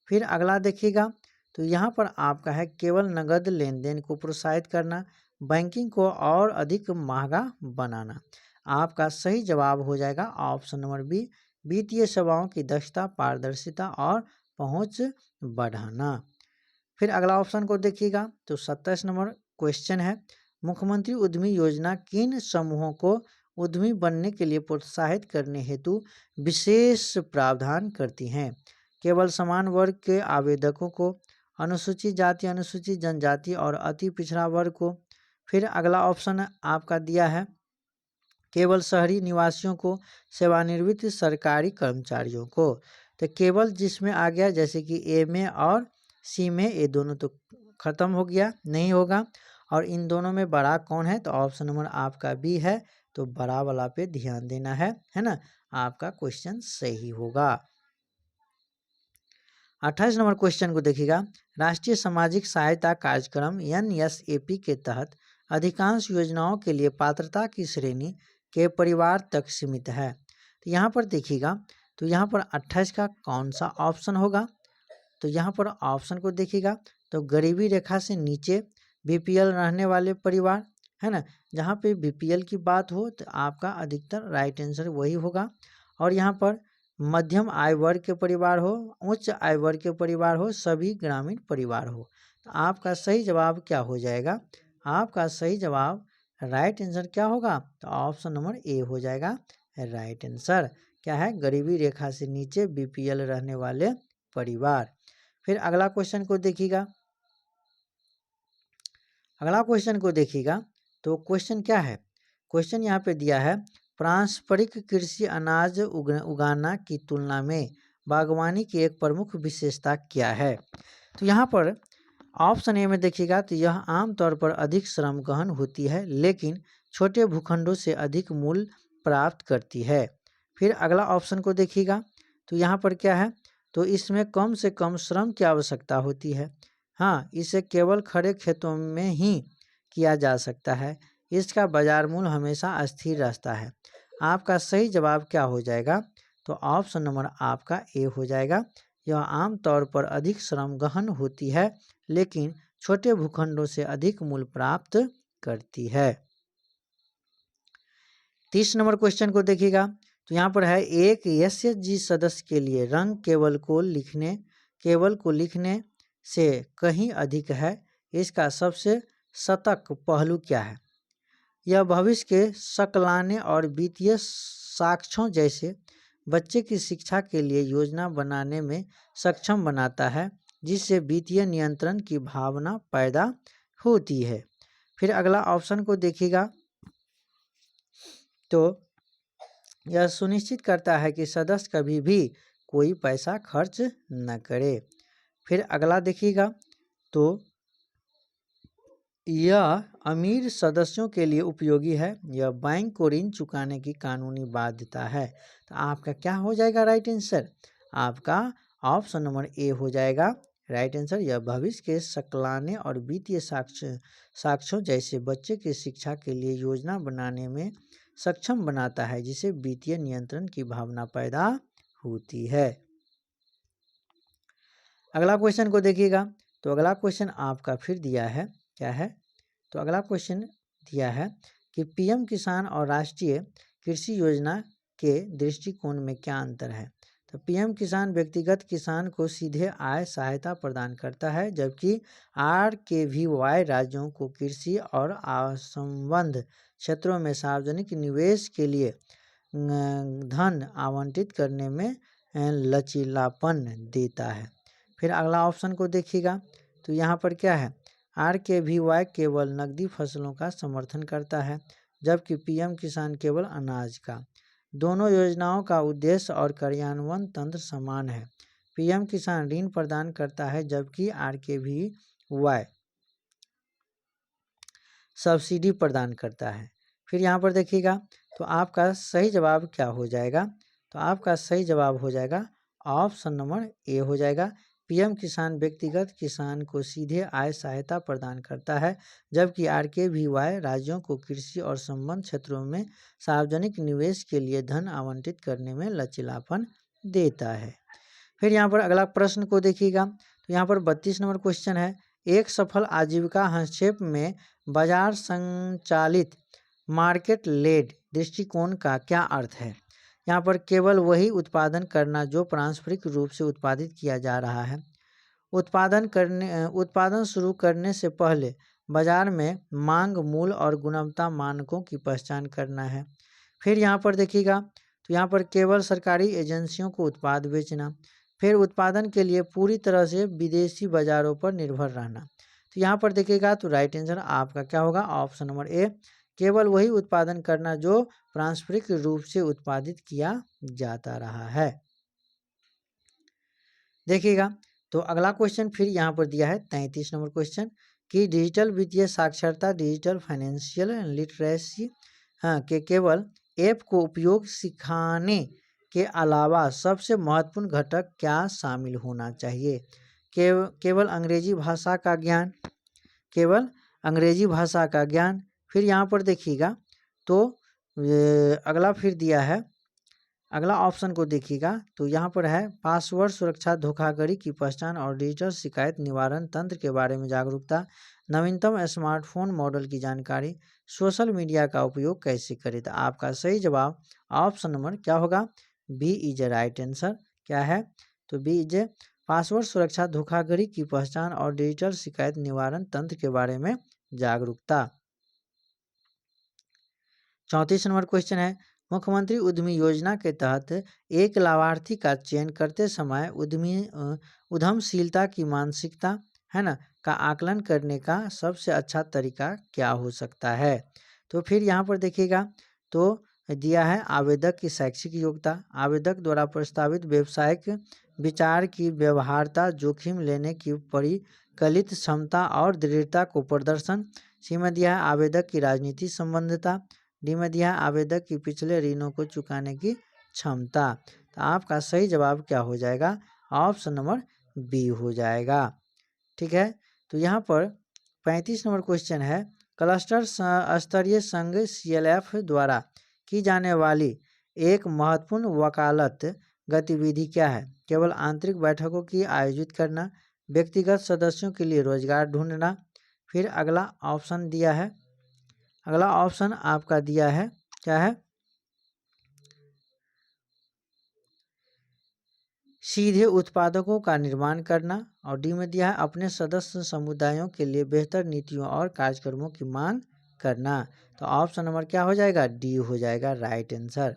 फिर अगला देखिएगा तो यहाँ पर आपका है केवल नगद लेन देन को प्रोत्साहित करना, बैंकिंग को और अधिक महंगा बनाना। आपका सही जवाब हो जाएगा ऑप्शन नंबर बी, वित्तीय सेवाओं की दक्षता, पारदर्शिता और पहुंच बढ़ाना। फिर अगला ऑप्शन को देखिएगा तो 27 नंबर क्वेश्चन है, मुख्यमंत्री उद्यमी योजना किन समूहों को उद्यमी बनने के लिए प्रोत्साहित करने हेतु विशेष प्रावधान करती हैं? केवल समान वर्ग के आवेदकों को, अनुसूचित जाति, अनुसूचित जनजाति और अति पिछड़ा वर्ग को। फिर अगला ऑप्शन आपका दिया है केवल शहरी निवासियों को, सेवानिवृत्त सरकारी कर्मचारियों को। तो केवल जिसमें आ गया जैसे कि ए में और सी में, ये दोनों तो खत्म हो गया, नहीं होगा। और इन दोनों में बड़ा कौन है? तो ऑप्शन नंबर आपका बी है। तो बड़ा वाला पे ध्यान देना है ना? आपका क्वेश्चन सही होगा। 28 नंबर क्वेश्चन को देखिएगा, राष्ट्रीय सामाजिक सहायता कार्यक्रम NSAP के तहत अधिकांश योजनाओं के लिए पात्रता की श्रेणी के परिवार तक सीमित है। तो यहाँ पर देखिएगा तो यहाँ पर 28 का कौन सा ऑप्शन होगा? तो यहाँ पर ऑप्शन को देखिएगा तो गरीबी रेखा से नीचे BPL रहने वाले परिवार, है ना? जहाँ पे BPL की बात हो तो आपका अधिकतर राइट आंसर वही होगा। और यहाँ पर मध्यम आय वर्ग के परिवार हो, उच्च आय वर्ग के परिवार हो, सभी ग्रामीण परिवार हो। तो आपका सही जवाब क्या हो जाएगा? आपका सही जवाब राइट आंसर क्या होगा? तो ऑप्शन नंबर ए हो जाएगा राइट आंसर। क्या है? गरीबी रेखा से नीचे BPL रहने वाले परिवार। फिर अगला क्वेश्चन को देखिएगा, अगला क्वेश्चन को देखिएगा तो क्वेश्चन क्या है? क्वेश्चन यहाँ पे दिया है, पारंपरिक कृषि अनाज उगाना की तुलना में बागवानी की एक प्रमुख विशेषता क्या है? तो यहाँ पर ऑप्शन ए में देखिएगा तो यह आमतौर पर अधिक श्रम गहन होती है लेकिन छोटे भूखंडों से अधिक मूल्य प्राप्त करती है। फिर अगला ऑप्शन को देखिएगा तो यहाँ पर क्या है? तो इसमें कम से कम श्रम की आवश्यकता होती है। हाँ, इसे केवल खड़े खेतों में ही किया जा सकता है। इसका बाजार मूल्य हमेशा अस्थिर रहता है। आपका सही जवाब क्या हो जाएगा? तो ऑप्शन नंबर आपका ए हो जाएगा। यह आमतौर पर अधिक श्रम गहन होती है लेकिन छोटे भूखंडों से अधिक मूल्य प्राप्त करती है। 30 नंबर क्वेश्चन को देखिएगा तो यहाँ पर है, एक SHG सदस्य के लिए रंग केवल को लिखने से कहीं अधिक है। इसका सबसे सतत पहलू क्या है? यह भविष्य के सकलाने और वित्तीय साक्ष्यों जैसे बच्चे की शिक्षा के लिए योजना बनाने में सक्षम बनाता है जिससे वित्तीय नियंत्रण की भावना पैदा होती है। फिर अगला ऑप्शन को देखिएगा तो यह सुनिश्चित करता है कि सदस्य कभी भी कोई पैसा खर्च न करे। फिर अगला देखिएगा, तो यह अमीर सदस्यों के लिए उपयोगी है, यह बैंक को ऋण चुकाने की कानूनी बाध्यता है। तो आपका क्या हो जाएगा राइट आंसर? आपका ऑप्शन नंबर ए हो जाएगा राइट आंसर। यह भविष्य के सकलाने और वित्तीय साक्ष्यों जैसे बच्चे की शिक्षा के लिए योजना बनाने में सक्षम बनाता है, जिसे वित्तीय नियंत्रण की भावना पैदा होती है। अगला क्वेश्चन को देखिएगा, तो अगला क्वेश्चन आपका फिर दिया है, क्या है? तो अगला क्वेश्चन दिया है कि पीएम किसान और राष्ट्रीय कृषि योजना के दृष्टिकोण में क्या अंतर है। तो पीएम किसान व्यक्तिगत किसान को सीधे आय सहायता प्रदान करता है, जबकि आरकेवीवाई राज्यों को कृषि और संबद्ध क्षेत्रों में सार्वजनिक निवेश के लिए धन आवंटित करने में लचीलापन देता है। फिर अगला ऑप्शन को देखिएगा, तो यहाँ पर क्या है? आरकेवीवाई केवल नकदी फसलों का समर्थन करता है, जबकि पीएम किसान केवल अनाज का। दोनों योजनाओं का उद्देश्य और कार्यान्वयन तंत्र समान है। पीएम किसान ऋण प्रदान करता है, जबकि आरकेवीवाई सब्सिडी प्रदान करता है। फिर यहाँ पर देखिएगा, तो आपका सही जवाब क्या हो जाएगा? तो आपका सही जवाब हो जाएगा ऑप्शन नंबर ए हो जाएगा। पीएम किसान व्यक्तिगत किसान को सीधे आय सहायता प्रदान करता है, जबकि आरकेवीवाई राज्यों को कृषि और संबद्ध क्षेत्रों में सार्वजनिक निवेश के लिए धन आवंटित करने में लचीलापन देता है। फिर यहाँ पर अगला प्रश्न को देखिएगा, तो यहाँ पर 32 नंबर क्वेश्चन है, एक सफल आजीविका हस्तक्षेप में बाजार संचालित मार्केट लेड दृष्टिकोण का क्या अर्थ है। यहाँ पर केवल वही उत्पादन करना जो पारंपरिक रूप से उत्पादित किया जा रहा है। उत्पादन शुरू करने से पहले बाजार में मांग, मूल्य और गुणवत्ता मानकों की पहचान करना है। फिर यहाँ पर देखिएगा, तो यहाँ पर केवल सरकारी एजेंसियों को उत्पाद बेचना। फिर उत्पादन के लिए पूरी तरह से विदेशी बाजारों पर निर्भर रहना। तो यहाँ पर देखिएगा, तो राइट आंसर आपका क्या होगा? ऑप्शन नंबर ए, केवल वही उत्पादन करना जो पारंपरिक रूप से उत्पादित किया जाता रहा है। देखिएगा, तो अगला क्वेश्चन फिर यहाँ पर दिया है 33 नंबर क्वेश्चन कि डिजिटल वित्तीय साक्षरता, डिजिटल फाइनेंशियल लिटरेसी के केवल ऐप को उपयोग सिखाने के अलावा सबसे महत्वपूर्ण घटक क्या शामिल होना चाहिए। केवल अंग्रेजी भाषा का ज्ञान, केवल अंग्रेजी भाषा का ज्ञान। फिर यहाँ पर देखिएगा, तो अगला फिर दिया है, अगला ऑप्शन को देखिएगा, तो यहाँ पर है पासवर्ड सुरक्षा, धोखाधड़ी की पहचान और डिजिटल शिकायत निवारण तंत्र के बारे में जागरूकता, नवीनतम स्मार्टफोन मॉडल की जानकारी, सोशल मीडिया का उपयोग कैसे करें। तो आपका सही जवाब ऑप्शन नंबर क्या होगा? B is a right answer. क्या है? तो बी इज ए पासवर्ड सुरक्षा, धोखाधड़ी की पहचान और डिजिटल शिकायत निवारण तंत्र के बारे में जागरूकता। 34 नंबर क्वेश्चन है, मुख्यमंत्री उद्यमी योजना के तहत एक लाभार्थी का चयन करते समय उद्यमशीलता की मानसिकता है ना का आकलन करने का सबसे अच्छा तरीका क्या हो सकता है। तो फिर यहाँ पर देखिएगा, तो दिया है आवेदक की शैक्षिक योग्यता, आवेदक द्वारा प्रस्तावित व्यवसायिक विचार की व्यवहार्यता, जोखिम लेने की परिकलित क्षमता और दृढ़ता को प्रदर्शन। सी में दिया है आवेदक की राजनीति संबंधता, डी में दिया है आवेदक की पिछले ऋणों को चुकाने की क्षमता। तो आपका सही जवाब क्या हो जाएगा? ऑप्शन नंबर बी हो जाएगा। ठीक है, तो यहाँ पर 35 नंबर क्वेश्चन है, क्लस्टर स्तरीय संघ CLF द्वारा की जाने वाली एक महत्वपूर्ण वकालत गतिविधि क्या है। केवल आंतरिक बैठकों की आयोजित करना, व्यक्तिगत सदस्यों के लिए रोजगार ढूंढना। फिर अगला ऑप्शन दिया है, अगला ऑप्शन आपका दिया है, क्या है? सीधे उत्पादकों का निर्माण करना। और डी में दिया है अपने सदस्य समुदायों के लिए बेहतर नीतियों और कार्यक्रमों की मांग करना। तो ऑप्शन नंबर क्या हो जाएगा? डी हो जाएगा राइट आंसर।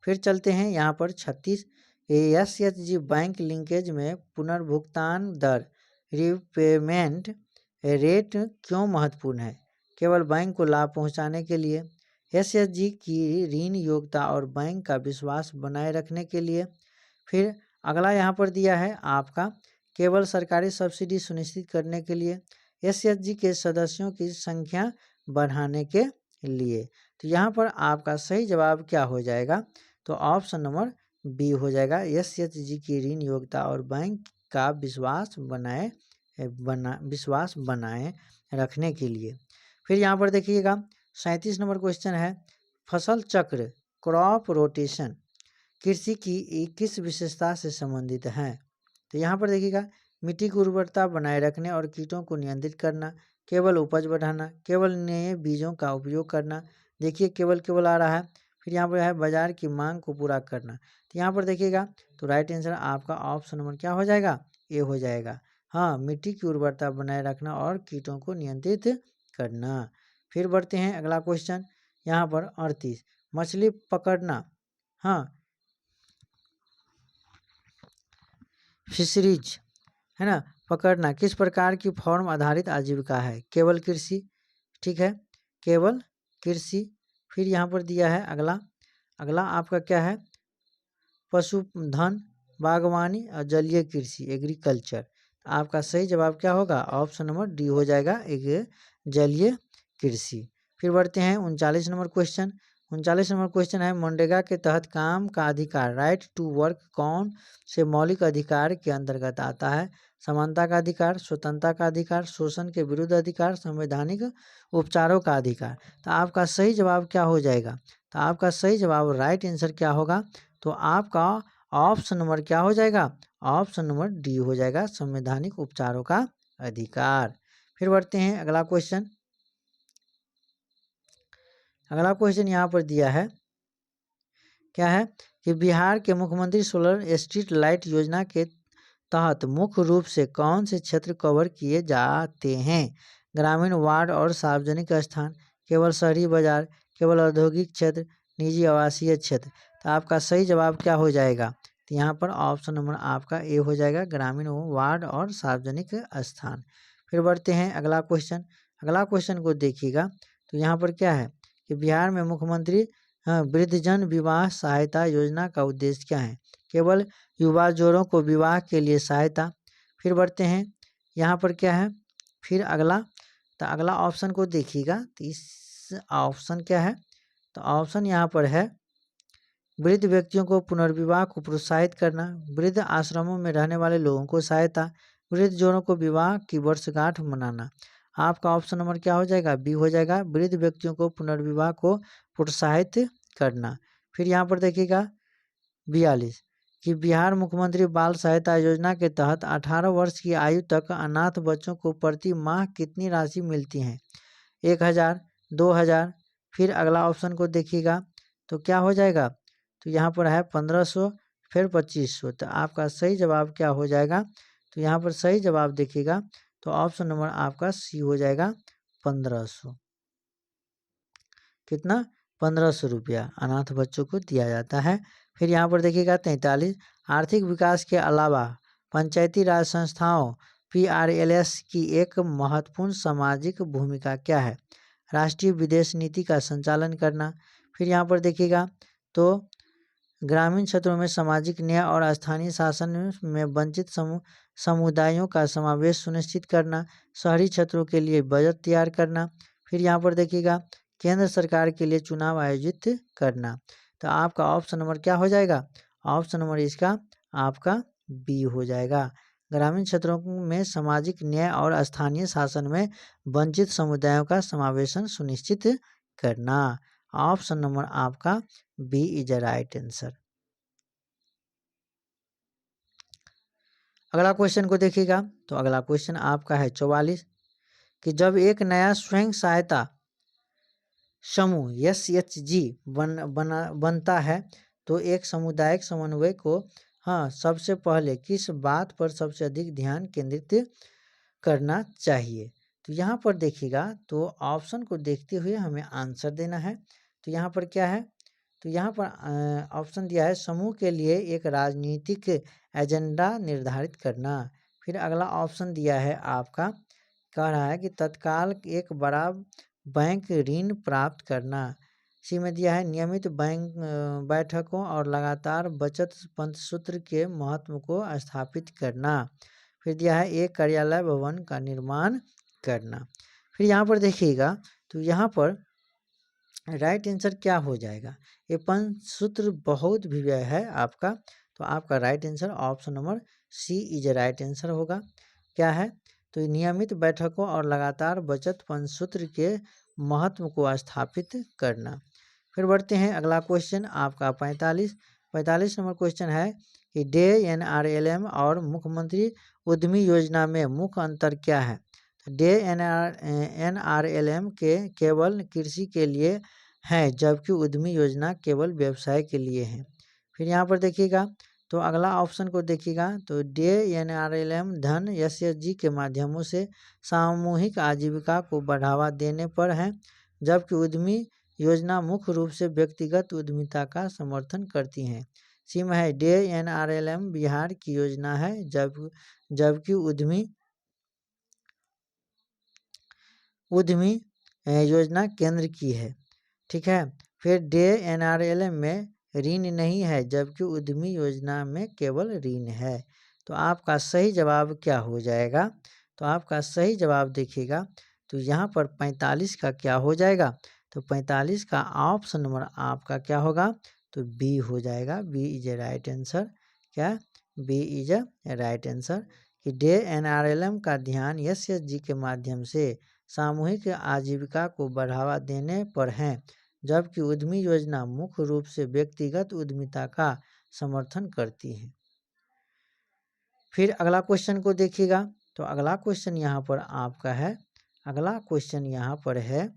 फिर चलते हैं यहाँ पर 36, SHG बैंक लिंकेज में पुनर्भुगतान दर रीपेमेंट रेट क्यों महत्वपूर्ण है। केवल बैंक को लाभ पहुंचाने के लिए, SHG की ऋण योग्यता और बैंक का विश्वास बनाए रखने के लिए, फिर अगला यहाँ पर दिया है आपका केवल सरकारी सब्सिडी सुनिश्चित करने के लिए, एसएचजी के सदस्यों की संख्या बढ़ाने के लिए। तो यहाँ पर आपका सही जवाब क्या हो जाएगा? तो ऑप्शन नंबर बी हो जाएगा, एसएचजी की ऋण योग्यता और बैंक का विश्वास बनाए रखने के लिए। फिर यहाँ पर देखिएगा 37 नंबर क्वेश्चन है, फसल चक्र क्रॉप रोटेशन कृषि की किस विशेषता से संबंधित है? तो यहाँ पर देखिएगा मिट्टी की उर्वरता बनाए रखने और कीटों को नियंत्रित करना, केवल उपज बढ़ाना, केवल नए बीजों का उपयोग करना। देखिए केवल आ रहा है। फिर यहाँ पर है बाजार की मांग को पूरा करना। तो यहाँ पर देखिएगा तो राइट आंसर आपका ऑप्शन नंबर क्या हो जाएगा? ए हो जाएगा। हाँ, मिट्टी की उर्वरता बनाए रखना और कीटों को नियंत्रित करना। फिर बढ़ते हैं अगला क्वेश्चन, यहाँ पर 38 मछली पकड़ना, हाँ फिशरीज है ना, पकड़ना किस प्रकार की फॉर्म आधारित आजीविका है? केवल कृषि, ठीक है, केवल कृषि। फिर यहाँ पर दिया है अगला आपका क्या है? पशुधन, बागवानी और जलीय कृषि एग्रीकल्चर। आपका सही जवाब क्या होगा? ऑप्शन नंबर डी हो जाएगा, एक जलीय कृषि। फिर बढ़ते हैं 39 नंबर क्वेश्चन। 39 नंबर क्वेश्चन है मनरेगा के तहत काम का अधिकार राइट टू वर्क कौन से मौलिक अधिकार के अंतर्गत आता है? समानता का अधिकार, स्वतंत्रता का अधिकार, शोषण के विरुद्ध अधिकार, संवैधानिक उपचारों का अधिकार। तो आपका सही जवाब क्या हो जाएगा? तो आपका सही जवाब राइट आंसर क्या होगा? तो आपका ऑप्शन नंबर क्या हो जाएगा? ऑप्शन नंबर डी हो जाएगा, संवैधानिक उपचारों का अधिकार। फिर बढ़ते हैं अगला क्वेश्चन। अगला क्वेश्चन यहाँ पर दिया है, क्या है कि बिहार के मुख्यमंत्री सोलर स्ट्रीट लाइट योजना के तहत मुख्य रूप से कौन से क्षेत्र कवर किए जाते हैं? ग्रामीण वार्ड और सार्वजनिक स्थान, केवल शहरी बाजार, केवल औद्योगिक क्षेत्र, निजी आवासीय क्षेत्र। तो आपका सही जवाब क्या हो जाएगा? तो यहाँ पर ऑप्शन नंबर आपका ए हो जाएगा, ग्रामीण वार्ड और सार्वजनिक स्थान। फिर बढ़ते हैं अगला क्वेश्चन। अगला क्वेश्चन को देखिएगा तो यहाँ पर क्या है कि बिहार में मुख्यमंत्री वृद्धजन विवाह सहायता योजना का उद्देश्य क्या है? केवल युवा जोड़ों को विवाह के लिए सहायता। फिर बढ़ते हैं यहाँ पर क्या है, फिर अगला ऑप्शन को देखिएगा तो इस ऑप्शन क्या है? तो ऑप्शन यहाँ पर है वृद्ध व्यक्तियों को पुनर्विवाह को प्रोत्साहित करना, वृद्ध आश्रमों में रहने वाले लोगों को सहायता, वृद्ध जोड़ों को विवाह की वर्षगांठ मनाना। आपका ऑप्शन नंबर क्या हो जाएगा? बी हो जाएगा, वृद्ध व्यक्तियों को पुनर्विवाह को प्रोत्साहित करना। फिर यहाँ पर देखिएगा 42 कि बिहार मुख्यमंत्री बाल सहायता योजना के तहत 18 वर्ष की आयु तक अनाथ बच्चों को प्रति माह कितनी राशि मिलती है? 1000, 2000। फिर अगला ऑप्शन को देखिएगा तो क्या हो जाएगा? तो यहाँ पर है 1500, फिर 2500। तो आपका सही जवाब क्या हो जाएगा? तो यहाँ पर सही जवाब देखिएगा तो ऑप्शन नंबर आपका सी हो जाएगा, 1500। कितना? 1500 रुपया अनाथ बच्चों को दिया जाता है। फिर यहाँ पर देखिएगा 43 आर्थिक विकास के अलावा पंचायती राज संस्थाओं PRLS की एक महत्वपूर्ण सामाजिक भूमिका क्या है? राष्ट्रीय विदेश नीति का संचालन करना। फिर यहाँ पर देखिएगा तो ग्रामीण क्षेत्रों में सामाजिक न्याय और स्थानीय शासन में वंचित समुदायों का समावेश सुनिश्चित करना, शहरी क्षेत्रों के लिए बजट तैयार करना। फिर यहाँ पर देखिएगा केंद्र सरकार के लिए चुनाव आयोजित करना। तो आपका ऑप्शन नंबर क्या हो जाएगा? ऑप्शन नंबर इसका आपका बी हो जाएगा, ग्रामीण क्षेत्रों में सामाजिक न्याय और स्थानीय शासन में वंचित समुदायों का समावेशन सुनिश्चित करना। ऑप्शन नंबर आपका B is the right answer. अगला क्वेश्चन को देखिएगा तो अगला क्वेश्चन आपका है 44 कि जब एक नया स्वयं सहायता समूह SHG बनता है तो एक सामुदायिक समन्वय को सबसे पहले किस बात पर सबसे अधिक ध्यान केंद्रित करना चाहिए? तो यहाँ पर देखिएगा तो ऑप्शन को देखते हुए हमें आंसर देना है। तो यहाँ पर क्या है? तो यहाँ पर ऑप्शन दिया है समूह के लिए एक राजनीतिक एजेंडा निर्धारित करना। फिर अगला ऑप्शन दिया है आपका, कह रहा है कि तत्काल एक बड़ा बैंक ऋण प्राप्त करना, सी में दिया है नियमित बैंक बैठकों और लगातार बचत पंचसूत्र के महत्व को स्थापित करना। फिर दिया है एक कार्यालय भवन का निर्माण करना। फिर यहाँ पर देखिएगा तो यहाँ पर राइट आंसर क्या हो जाएगा। ये पंचसूत्र बहुत भी है आपका, तो आपका right answer option number C is right answer होगा। क्या है तो नियमित बैठकों और लगातार बचत पंचसूत्र के महत्व को स्थापित करना। फिर बढ़ते हैं अगला क्वेश्चन आपका 45 नंबर क्वेश्चन है कि DNRLM और मुख्यमंत्री उद्यमी योजना में मुख्य अंतर क्या है। DNRLM के केवल कृषि के लिए है जबकि उद्यमी योजना केवल व्यवसाय के लिए है। फिर यहाँ पर देखिएगा तो अगला ऑप्शन को देखिएगा तो DNRLM धन SSG के माध्यमों से सामूहिक आजीविका को बढ़ावा देने पर है जबकि उद्यमी योजना मुख्य रूप से व्यक्तिगत उद्यमिता का समर्थन करती हैं। सी में है DNRLM बिहार की योजना है जबकि उद्यमी योजना केंद्र की है। ठीक है। फिर DNRLM में ऋण नहीं है जबकि उद्यमी योजना में केवल ऋण है। तो आपका सही जवाब क्या हो जाएगा। तो आपका सही जवाब देखिएगा तो यहाँ पर 45 का क्या हो जाएगा। तो 45 का ऑप्शन नंबर आपका क्या होगा तो बी हो जाएगा। B is a right answer. क्या B is a right answer कि DNRLM का ध्यान SSG के माध्यम से सामूहिक आजीविका को बढ़ावा देने पर है जबकि उद्यमी योजना मुख्य रूप से व्यक्तिगत उद्यमिता का समर्थन करती है। फिर अगला क्वेश्चन को देखिएगा तो अगला क्वेश्चन यहाँ पर आपका है। अगला क्वेश्चन यहाँ पर है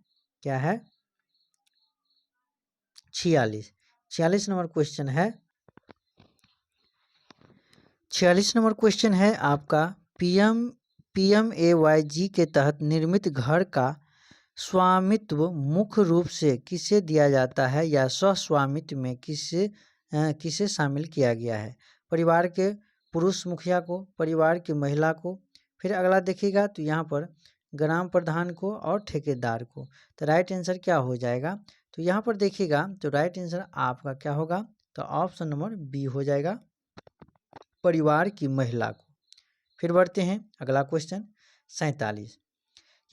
क्या है 46 नंबर क्वेश्चन है। 46 नंबर क्वेश्चन है आपका PMAYG के तहत निर्मित घर का स्वामित्व मुख्य रूप से किसे दिया जाता है या स्वस्वामित्व में किसे शामिल किया गया है। परिवार के पुरुष मुखिया को, परिवार की महिला को। फिर अगला देखिएगा तो यहाँ पर ग्राम प्रधान को और ठेकेदार को। तो राइट आंसर क्या हो जाएगा। तो यहाँ पर देखिएगा तो राइट आंसर आपका क्या होगा तो ऑप्शन नंबर बी हो जाएगा, परिवार की महिला को। फिर बढ़ते हैं अगला क्वेश्चन 47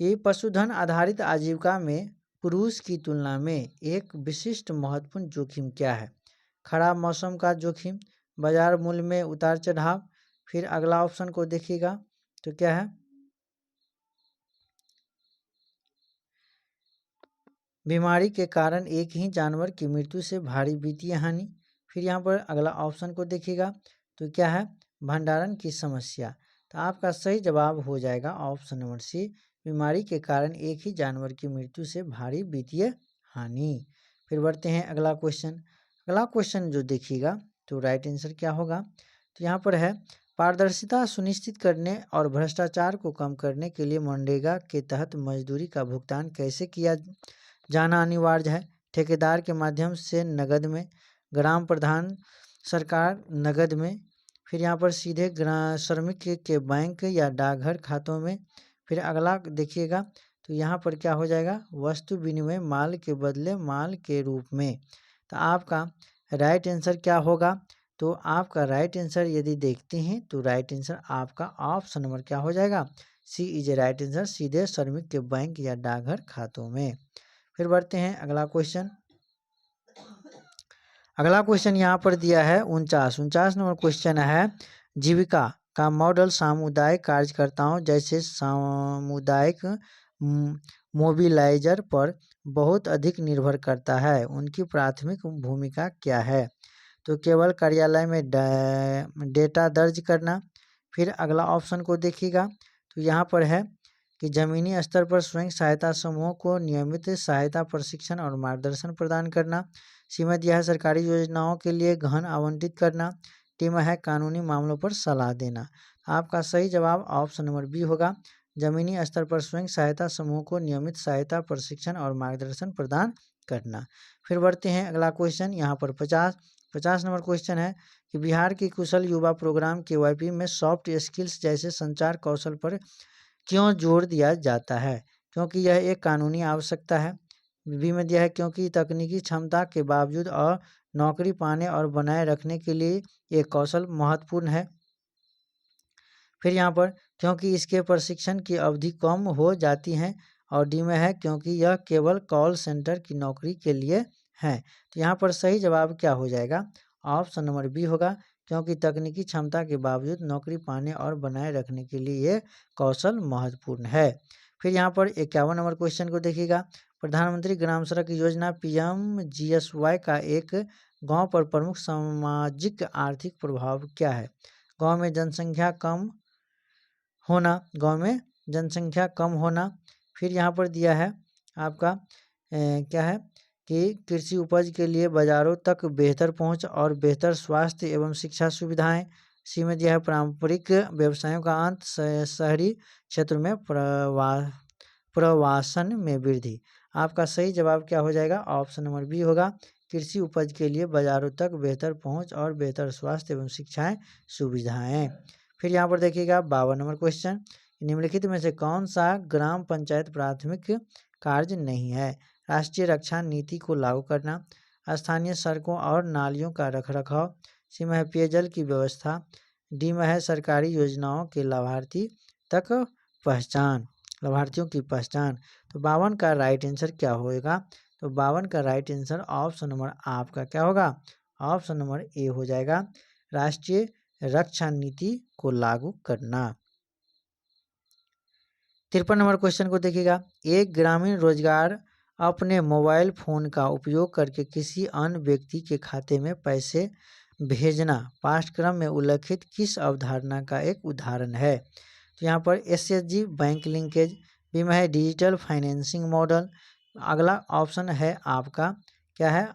कि पशुधन आधारित आजीविका में पुरुष की तुलना में एक विशिष्ट महत्वपूर्ण जोखिम क्या है। खराब मौसम का जोखिम, बाजार मूल्य में उतार चढ़ाव। फिर अगला ऑप्शन को देखिएगा तो क्या है बीमारी के कारण एक ही जानवर की मृत्यु से भारी वित्तीय हानि। फिर यहाँ पर अगला ऑप्शन को देखिएगा तो क्या है भंडारण की समस्या। तो आपका सही जवाब हो जाएगा ऑप्शन नंबर सी, बीमारी के कारण एक ही जानवर की मृत्यु से भारी वित्तीय हानि। फिर बढ़ते हैं अगला क्वेश्चन जो देखिएगा तो राइट आंसर क्या होगा। तो यहाँ पर है पारदर्शिता सुनिश्चित करने और भ्रष्टाचार को कम करने के लिए मनरेगा के तहत मजदूरी का भुगतान कैसे किया जाना अनिवार्य है। ठेकेदार के माध्यम से नगद में, ग्राम प्रधान सरकार नगद में। फिर यहाँ पर सीधे श्रमिक के बैंक या डाकघर खातों में। फिर अगला देखिएगा तो यहाँ पर क्या हो जाएगा वस्तु विनिमय माल के बदले माल के रूप में। तो आपका राइट आंसर क्या होगा। तो आपका राइट आंसर यदि देखते हैं तो राइट आंसर आपका ऑप्शन नंबर क्या हो जाएगा सी इज ए राइट आंसर, सीधे श्रमिक के बैंक या डाकघर खातों में। फिर बढ़ते हैं अगला क्वेश्चन यहाँ पर दिया है 49 नंबर क्वेश्चन है जीविका का मॉडल सामुदायिक कार्यकर्ताओं जैसे सामुदायिक मोबिलाइजर पर बहुत अधिक निर्भर करता है, उनकी प्राथमिक भूमिका क्या है। तो केवल कार्यालय में डेटा दर्ज करना। फिर अगला ऑप्शन को देखिएगा तो यहाँ पर है कि जमीनी स्तर पर स्वयं सहायता समूहों को नियमित सहायता प्रशिक्षण और मार्गदर्शन प्रदान करना। सीमा दिया है सरकारी योजनाओं के लिए धन आवंटित करना। टीम है कानूनी मामलों पर सलाह देना। आपका सही जवाब ऑप्शन नंबर बी होगा, जमीनी स्तर पर स्वयं सहायता समूह को नियमित सहायता प्रशिक्षण और मार्गदर्शन प्रदान करना। फिर बढ़ते हैं अगला क्वेश्चन यहाँ पर 50 नंबर क्वेश्चन है कि बिहार की कुशल युवा प्रोग्राम KYP में सॉफ्ट स्किल्स जैसे संचार कौशल पर क्यों जोर दिया जाता है। क्योंकि यह एक कानूनी आवश्यकता है, बी में दिया है क्योंकि तकनीकी क्षमता के बावजूद और नौकरी पाने और बनाए रखने के लिए ये कौशल महत्वपूर्ण है। फिर यहाँ पर क्योंकि इसके प्रशिक्षण की अवधि कम हो जाती है, और डी में है क्योंकि यह केवल कॉल सेंटर की नौकरी के लिए है। तो यहाँ पर सही जवाब क्या हो जाएगा? ऑप्शन नंबर बी होगा, क्योंकि तकनीकी क्षमता के बावजूद नौकरी पाने और बनाए रखने के लिए ये कौशल महत्वपूर्ण है। फिर यहाँ पर 51 नंबर क्वेश्चन को देखिएगा। प्रधानमंत्री ग्राम सड़क योजना PMGSY का एक गांव पर प्रमुख सामाजिक आर्थिक प्रभाव क्या है? गांव में जनसंख्या कम होना। फिर यहाँ पर दिया है आपका क्या है कि कृषि उपज के लिए बाजारों तक बेहतर पहुँच और बेहतर स्वास्थ्य एवं शिक्षा सुविधाएं। सी में दिया है पारंपरिक व्यवसायों का अंत, शहरी क्षेत्र में प्रवासन में वृद्धि। आपका सही जवाब क्या हो जाएगा? ऑप्शन नंबर बी होगा, कृषि उपज के लिए बाजारों तक बेहतर पहुंच और बेहतर स्वास्थ्य एवं शिक्षाएं सुविधाएं। फिर यहाँ पर देखिएगा 52 नंबर क्वेश्चन, निम्नलिखित में से कौन सा ग्राम पंचायत प्राथमिक कार्य नहीं है? राष्ट्रीय रक्षा नीति को लागू करना, स्थानीय सड़कों और नालियों का रखरखाव, सी में है पेयजल की व्यवस्था, डी में है सरकारी योजनाओं के लाभार्थियों की पहचान। तो 52 का राइट आंसर क्या होगा? तो 52 का राइट आंसर ऑप्शन नंबर आपका क्या होगा? ऑप्शन नंबर ए हो जाएगा, राष्ट्रीय रक्षा नीति को लागू करना। 53 नंबर क्वेश्चन को देखिएगा। एक ग्रामीण रोजगार अपने मोबाइल फोन का उपयोग करके किसी अन्य व्यक्ति के खाते में पैसे भेजना पाठ्यक्रम में उल्लिखित किस अवधारणा का एक उदाहरण है? तो यहाँ पर SHG बैंक लिंकेज, बी में है डिजिटल फाइनेंसिंग मॉडल, अगला ऑप्शन है आपका क्या है?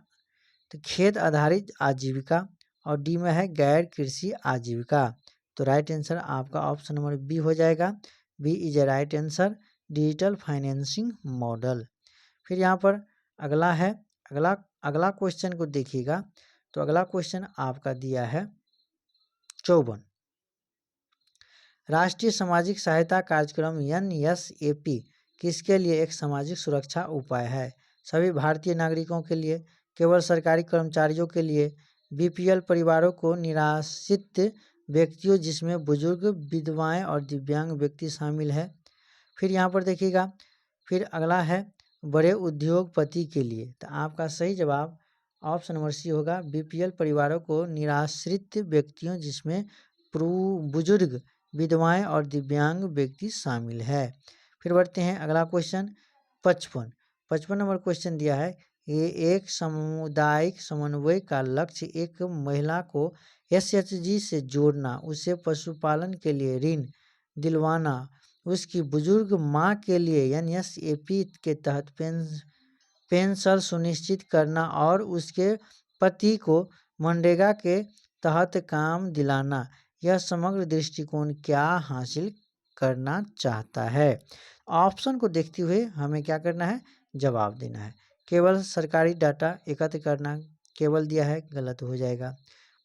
तो खेत आधारित आजीविका, और डी में है गैर कृषि आजीविका। तो राइट आंसर आपका ऑप्शन नंबर बी हो जाएगा, B is a right answer, digital financing model. फिर यहाँ पर अगला क्वेश्चन को देखिएगा। तो अगला क्वेश्चन आपका दिया है 54, राष्ट्रीय सामाजिक सहायता कार्यक्रम NSAP किसके लिए एक सामाजिक सुरक्षा उपाय है? सभी भारतीय नागरिकों के लिए, केवल सरकारी कर्मचारियों के लिए, BPL परिवारों को, निराश्रित व्यक्तियों जिसमें बुजुर्ग, विधवाएं और दिव्यांग व्यक्ति शामिल है। फिर यहाँ पर देखिएगा, फिर अगला है बड़े उद्योगपति के लिए। तो आपका सही जवाब ऑप्शन नंबर सी होगा, BPL परिवारों को, निराश्रित व्यक्तियों जिसमें बुजुर्ग, विधवाएं और दिव्यांग व्यक्ति शामिल है। फिर बढ़ते हैं अगला क्वेश्चन 55 नंबर क्वेश्चन दिया है, ये एक सामुदायिक समन्वय का लक्ष्य एक महिला को SHG से जोड़ना, उसे पशुपालन के लिए ऋण दिलवाना, उसकी बुजुर्ग माँ के लिए NSAP के तहत पेंशन सुनिश्चित करना और उसके पति को मनरेगा के तहत काम दिलाना। यह समग्र दृष्टिकोण क्या हासिल करना चाहता है? ऑप्शन को देखते हुए हमें क्या करना है? जवाब देना है। केवल सरकारी डाटा एकत्र करना केवल दिया है, गलत हो जाएगा।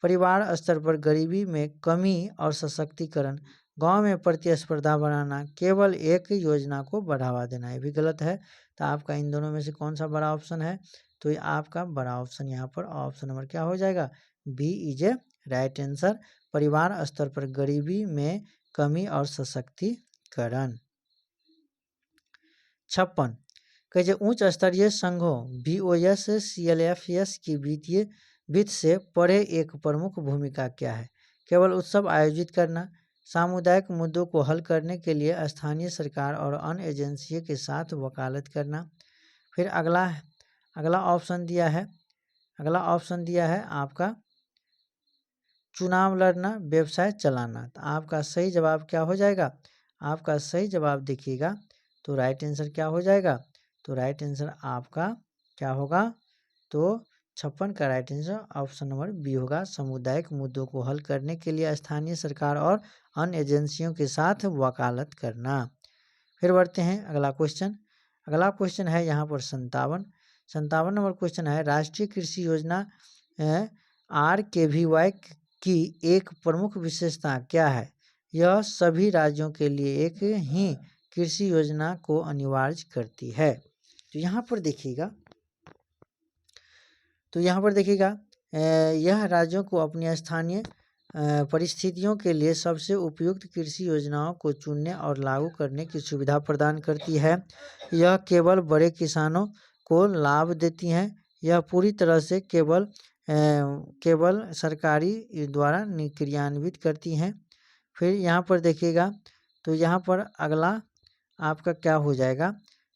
परिवार स्तर पर गरीबी में कमी और सशक्तिकरण, गांव में प्रतिस्पर्धा बढ़ाना, केवल एक योजना को बढ़ावा देना, ये भी गलत है। तो आपका इन दोनों में से कौन सा बड़ा ऑप्शन है? तो ये आपका बड़ा ऑप्शन यहाँ पर ऑप्शन नंबर क्या हो जाएगा? B is a right answer, परिवार स्तर पर गरीबी में कमी और सशक्तिकरण। 56 कहे उच्च स्तरीय संघों BOS CLFS की वित्त से परे एक प्रमुख भूमिका क्या है? केवल उत्सव आयोजित करना, सामुदायिक मुद्दों को हल करने के लिए स्थानीय सरकार और अन्य एजेंसियों के साथ वकालत करना। फिर अगला ऑप्शन दिया है आपका चुनाव लड़ना, व्यवसाय चलाना। तो आपका सही जवाब क्या हो जाएगा? आपका सही जवाब देखिएगा तो राइट आंसर क्या हो जाएगा? तो राइट आंसर आपका क्या होगा? तो 56 का right answer option number B होगा, सामुदायिक मुद्दों को हल करने के लिए स्थानीय सरकार और अन्य एजेंसियों के साथ वकालत करना। फिर बढ़ते हैं अगला क्वेश्चन है यहाँ पर 57 नंबर क्वेश्चन है, राष्ट्रीय कृषि योजना RKVY की एक प्रमुख विशेषता क्या है? यह सभी राज्यों के लिए एक ही कृषि योजना को अनिवार्य करती है। तो यहाँ पर देखिएगा, यह राज्यों को अपनी स्थानीय परिस्थितियों के लिए सबसे उपयुक्त कृषि योजनाओं को चुनने और लागू करने की सुविधा प्रदान करती है। यह केवल बड़े किसानों को लाभ देती हैं। यह पूरी तरह से केवल सरकारी द्वारा क्रियान्वित करती हैं। फिर यहाँ पर देखिएगा, तो यहाँ पर अगला आपका क्या हो जाएगा,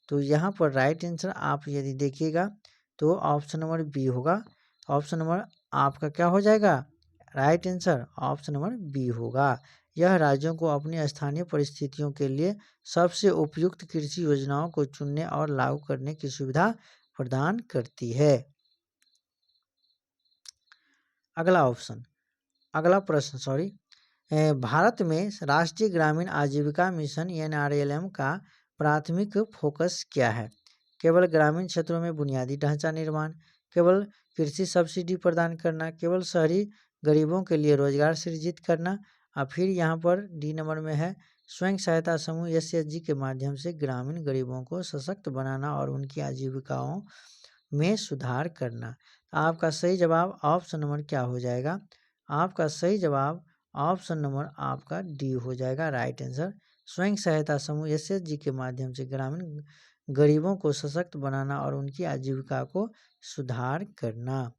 तो यहाँ पर राइट आंसर आप यदि देखिएगा तो ऑप्शन नंबर बी होगा। ऑप्शन नंबर आपका क्या हो जाएगा, right answer option number B होगा। यह राज्यों को अपनी स्थानीय परिस्थितियों के लिए सबसे उपयुक्त कृषि योजनाओं को चुनने और लागू करने की सुविधा प्रदान करती है। अगला प्रश्न भारत में राष्ट्रीय ग्रामीण आजीविका मिशन NRLM का प्राथमिक फोकस क्या है? केवल ग्रामीण क्षेत्रों में बुनियादी ढांचा निर्माण, केवल कृषि सब्सिडी प्रदान करना, केवल शहरी गरीबों के लिए रोजगार सृजित करना, और फिर यहाँ पर डी नंबर में है स्वयं सहायता समूह SHG के माध्यम से ग्रामीण गरीबों को सशक्त बनाना और उनकी आजीविकाओं में सुधार करना। आपका सही जवाब ऑप्शन नंबर क्या हो जाएगा? आपका सही जवाब ऑप्शन नंबर आपका डी हो जाएगा, राइट आंसर। स्वयं सहायता समूह SHG के माध्यम से ग्रामीण गरीबों को सशक्त बनाना और उनकी आजीविका को सुधार करना।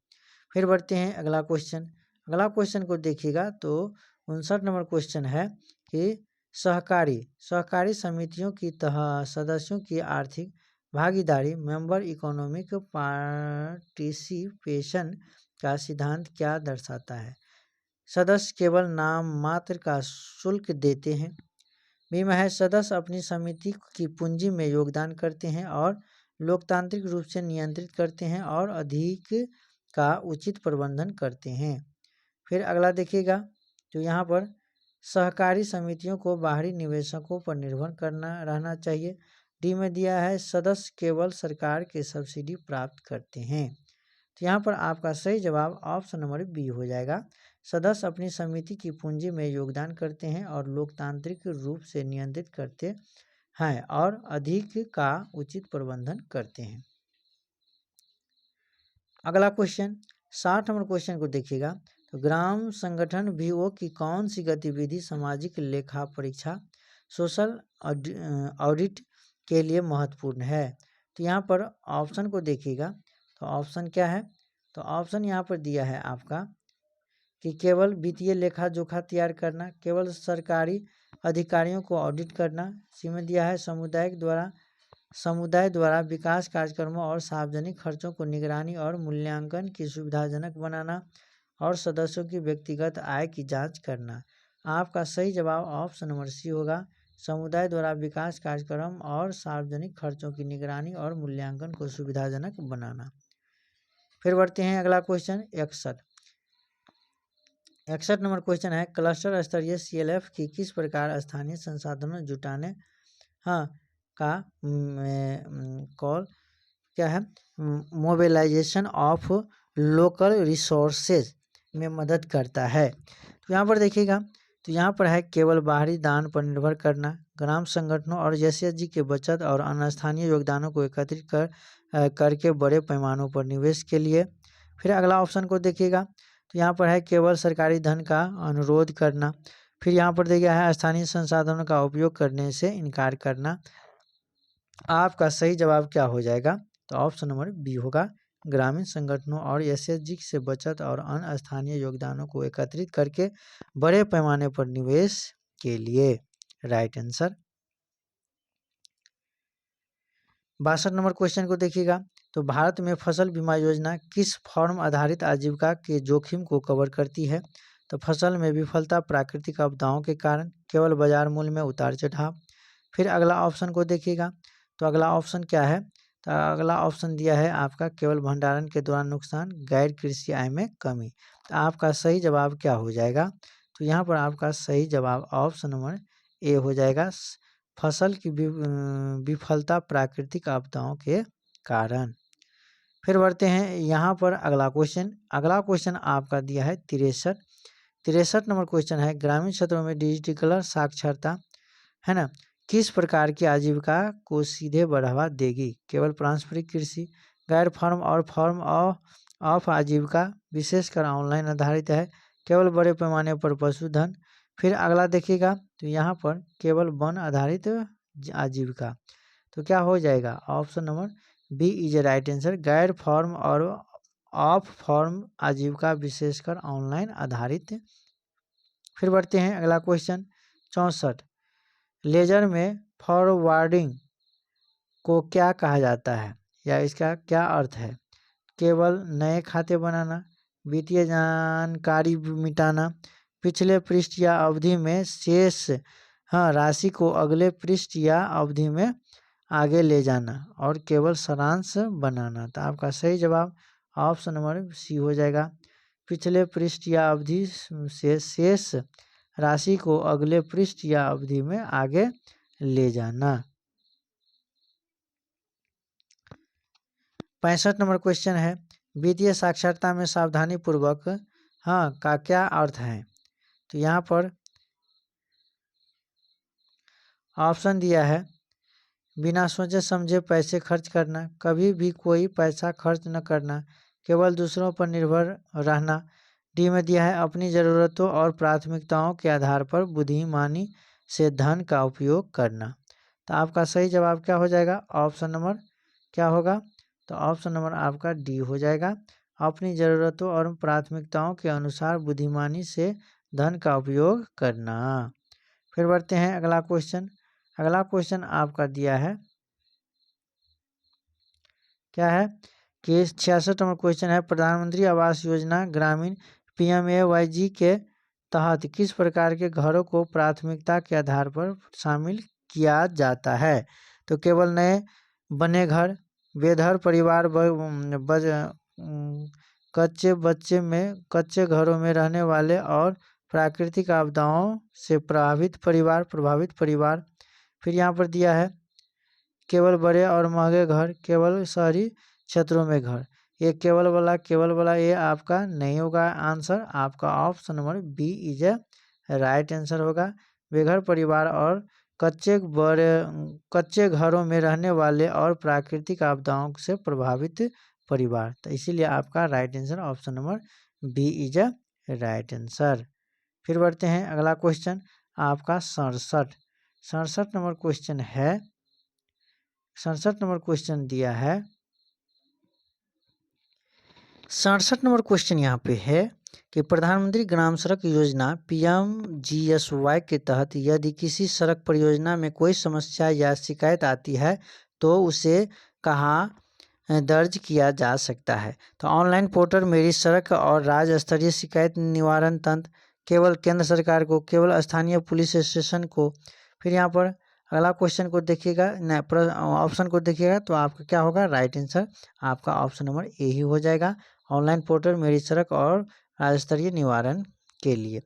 फिर बढ़ते हैं अगला क्वेश्चन को देखिएगा तो 59 नंबर क्वेश्चन है कि सहकारी समितियों की सदस्यों की आर्थिक भागीदारी मेंबर इकोनॉमिक पार्टिसिपेशन का सिद्धांत क्या दर्शाता है? सदस्य केवल नाम मात्र का शुल्क देते हैं। बी में है सदस्य अपनी समिति की पूंजी में योगदान करते हैं और लोकतांत्रिक रूप से नियंत्रित करते हैं और अधिक का उचित प्रबंधन करते हैं। फिर अगला देखिएगा, तो यहाँ पर सहकारी समितियों को बाहरी निवेशकों पर निर्भर रहना चाहिए। डी में दिया है सदस्य केवल सरकार के सब्सिडी प्राप्त करते हैं। तो यहाँ पर आपका सही जवाब ऑप्शन नंबर बी हो जाएगा। सदस्य अपनी समिति की पूंजी में योगदान करते हैं और लोकतांत्रिक रूप से नियंत्रित करते हैं और अधिक का उचित प्रबंधन करते हैं। अगला क्वेश्चन 60 नंबर क्वेश्चन को देखिएगा, तो ग्राम संगठन VO की कौन सी गतिविधि सामाजिक लेखा परीक्षा सोशल ऑडिट के लिए महत्वपूर्ण है? तो यहाँ पर ऑप्शन को देखिएगा, तो ऑप्शन क्या है, तो ऑप्शन यहाँ पर दिया है आपका कि केवल वित्तीय लेखा जोखा तैयार करना, केवल सरकारी अधिकारियों को ऑडिट करना। सी में दिया है समुदाय द्वारा विकास कार्यक्रमों और सार्वजनिक खर्चों को निगरानी और मूल्यांकन की सुविधाजनक बनाना और सदस्यों की व्यक्तिगत आय की जांच करना। आपका सही जवाब ऑप्शन नंबर सी होगा, समुदाय द्वारा विकास कार्यक्रम और सार्वजनिक खर्चों की निगरानी और मूल्यांकन को सुविधाजनक बनाना। फिर बढ़ते हैं अगला क्वेश्चन 61 नंबर क्वेश्चन है क्लस्टर स्तरीय CLF की किस प्रकार स्थानीय संसाधनों जुटाने का कॉल क्या है, मोबिलाइजेशन ऑफ लोकल रिसोर्सेज में मदद करता है? तो यहाँ पर देखिएगा, तो यहाँ पर है केवल बाहरी दान पर निर्भर करना, ग्राम संगठनों और SHG के बचत और अन्य स्थानीय योगदानों को एकत्रित करके बड़े पैमानों पर निवेश के लिए। फिर अगला ऑप्शन को देखिएगा, तो यहाँ पर है केवल सरकारी धन का अनुरोध करना। फिर यहाँ पर देखिए है स्थानीय संसाधनों का उपयोग करने से इनकार करना। आपका सही जवाब क्या हो जाएगा? तो ऑप्शन नंबर बी होगा, ग्रामीण संगठनों और SHG से बचत और अन्य स्थानीय योगदानों को एकत्रित करके बड़े पैमाने पर निवेश के लिए, राइट आंसर। 62 नंबर क्वेश्चन को देखिएगा, तो भारत में फसल बीमा योजना किस फॉर्म आधारित आजीविका के जोखिम को कवर करती है? तो फसल में विफलता, प्राकृतिक आपदाओं के कारण, केवल बाजार मूल्य में उतार चढ़ाव। फिर अगला ऑप्शन को देखिएगा, तो अगला ऑप्शन क्या है, तो अगला ऑप्शन दिया है आपका केवल भंडारण के दौरान नुकसान, गैर कृषि आय में कमी। तो आपका सही जवाब क्या हो जाएगा? तो यहाँ पर आपका सही जवाब ऑप्शन नंबर ए हो जाएगा, फसल की विफलता प्राकृतिक आपदाओं के कारण। फिर बढ़ते हैं यहाँ पर अगला क्वेश्चन आपका दिया है 63 नंबर क्वेश्चन है ग्रामीण क्षेत्रों में डिजिटल साक्षरता है ना किस प्रकार की आजीविका को सीधे बढ़ावा देगी? केवल पारंपरिक कृषि, गैर फार्म और फॉर्म ऑफ आजीविका विशेषकर ऑनलाइन आधारित है, केवल बड़े पैमाने पर पशुधन। फिर अगला देखिएगा तो यहाँ पर केवल वन आधारित आजीविका। तो क्या हो जाएगा? Option number B is a right answer, गैर फॉर्म और ऑफ फॉर्म आजीविका विशेषकर ऑनलाइन आधारित। फिर बढ़ते हैं अगला क्वेश्चन 64। लेजर में फॉरवर्डिंग को क्या कहा जाता है या इसका क्या अर्थ है? केवल नए खाते बनाना, वित्तीय जानकारी मिटाना, पिछले पृष्ठ या अवधि में शेष राशि को अगले पृष्ठ या अवधि में आगे ले जाना और केवल सारांश बनाना। तो आपका सही जवाब ऑप्शन नंबर सी हो जाएगा, पिछले पृष्ठ या अवधि से शेष राशि को अगले पृष्ठ या अवधि में आगे ले जाना। 65 नंबर क्वेश्चन है, वित्तीय साक्षरता में सावधानी पूर्वक का क्या अर्थ है? तो यहाँ पर ऑप्शन दिया है, बिना सोचे समझे पैसे खर्च करना, कभी भी कोई पैसा खर्च न करना, केवल दूसरों पर निर्भर रहना। डी में दिया है, अपनी ज़रूरतों और प्राथमिकताओं के आधार पर बुद्धिमानी से धन का उपयोग करना। तो आपका सही जवाब क्या हो जाएगा? ऑप्शन नंबर क्या होगा? तो ऑप्शन नंबर आपका डी हो जाएगा, अपनी ज़रूरतों और प्राथमिकताओं के अनुसार बुद्धिमानी से धन का उपयोग करना। फिर बढ़ते हैं अगला क्वेश्चन। अगला क्वेश्चन आपका दिया है, क्या है कि 66 नंबर क्वेश्चन है, प्रधानमंत्री आवास योजना ग्रामीण PMAYG के तहत किस प्रकार के घरों को प्राथमिकता के आधार पर शामिल किया जाता है? तो केवल नए बने घर, बेघर परिवार, कच्चे घरों में रहने वाले और प्राकृतिक आपदाओं से प्रभावित परिवार। फिर यहाँ पर दिया है, केवल बड़े और महंगे घर, केवल शहरी क्षेत्रों में घर। ये केवल वाला ये आपका नहीं होगा आंसर, आपका option number B is a right answer होगा, बेघर परिवार और कच्चे घरों में रहने वाले और प्राकृतिक आपदाओं से प्रभावित परिवार। तो इसीलिए आपका right answer option number B is a right answer. फिर बढ़ते हैं अगला क्वेश्चन आपका 67 नंबर क्वेश्चन है। 67 नंबर क्वेश्चन दिया है, 67 नंबर क्वेश्चन यहाँ पे है कि प्रधानमंत्री ग्राम सड़क योजना PMGSY के तहत यदि किसी सड़क परियोजना में कोई समस्या या शिकायत आती है तो उसे कहाँ दर्ज किया जा सकता है? तो ऑनलाइन पोर्टल मेरी सड़क और राज्य स्तरीय शिकायत निवारण तंत्र, केवल केंद्र सरकार को, केवल स्थानीय पुलिस स्टेशन को। फिर यहाँ पर अगला क्वेश्चन को देखिएगा, ऑप्शन को देखिएगा तो आपका क्या होगा? राइट आंसर आपका ऑप्शन नंबर ए ही हो जाएगा, ऑनलाइन पोर्टल मेरी सड़क और राज्य स्तरीय निवारण के लिए।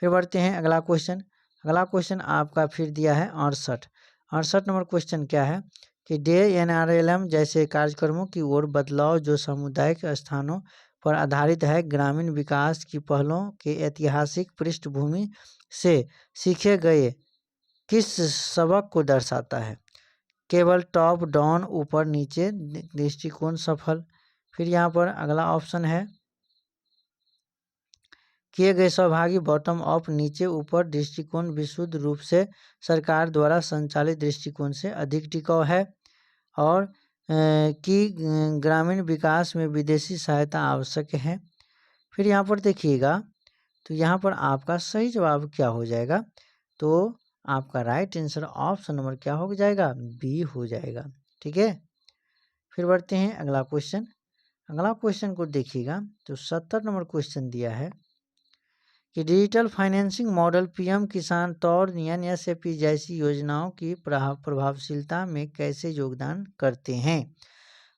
फिर बढ़ते हैं अगला क्वेश्चन। अगला क्वेश्चन आपका फिर दिया है 68 नंबर क्वेश्चन क्या है कि NRLM जैसे कार्यक्रमों की ओर बदलाव जो सामुदायिक स्थानों पर आधारित है, ग्रामीण विकास की पहलों के ऐतिहासिक पृष्ठभूमि से सीखे गए किस सबक को दर्शाता है? केवल टॉप डाउन ऊपर नीचे दृष्टिकोण सफल। फिर यहाँ पर अगला ऑप्शन है, किए गए सहभागी बॉटम अप नीचे ऊपर दृष्टिकोण विशुद्ध रूप से सरकार द्वारा संचालित दृष्टिकोण से अधिक टिकाऊ है, और कि ग्रामीण विकास में विदेशी सहायता आवश्यक है। फिर यहाँ पर देखिएगा तो यहाँ पर आपका सही जवाब क्या हो जाएगा? तो आपका राइट आंसर ऑप्शन नंबर क्या हो जाएगा? बी हो जाएगा। ठीक है, फिर बढ़ते हैं अगला क्वेश्चन। अगला क्वेश्चन को देखिएगा तो 70 नंबर क्वेश्चन दिया है कि डिजिटल फाइनेंसिंग मॉडल PM किसान तौर NSAP जैसी योजनाओं की प्रभावशीलता में कैसे योगदान करते हैं?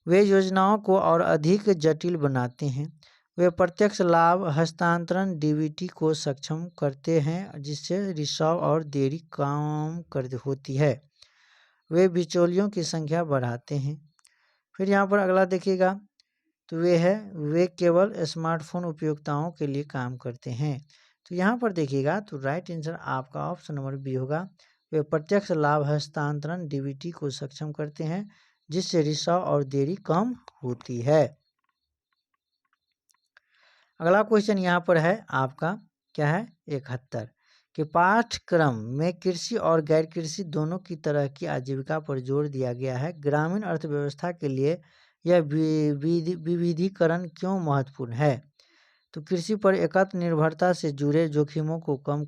वे योजनाओं को और अधिक जटिल बनाते हैं, वे प्रत्यक्ष लाभ हस्तांतरण DBT को सक्षम करते हैं जिससे रिसाव और देरी कम होती है, वे बिचौलियों की संख्या बढ़ाते हैं। फिर यहाँ पर अगला देखिएगा तो वे केवल स्मार्टफोन उपयोक्ताओं के लिए काम करते हैं। तो यहाँ पर देखिएगा तो राइट आंसर आपका ऑप्शन नंबर बी होगा, वे प्रत्यक्ष लाभ हस्तांतरण डीबीटी को सक्षम करते हैं, जिससे रिसाव और देरी कम होती है। अगला क्वेश्चन यहाँ पर है आपका क्या है 71 कि पाठ्यक्रम में कृषि और गैर कृषि दोनों की तरह की आजीविका पर जोर दिया गया है। ग्रामीण अर्थव्यवस्था के लिए यह विविधीकरण क्यों महत्वपूर्ण है? तो कृषि पर एकत्र निर्भरता से जुड़े जोखिमों को कम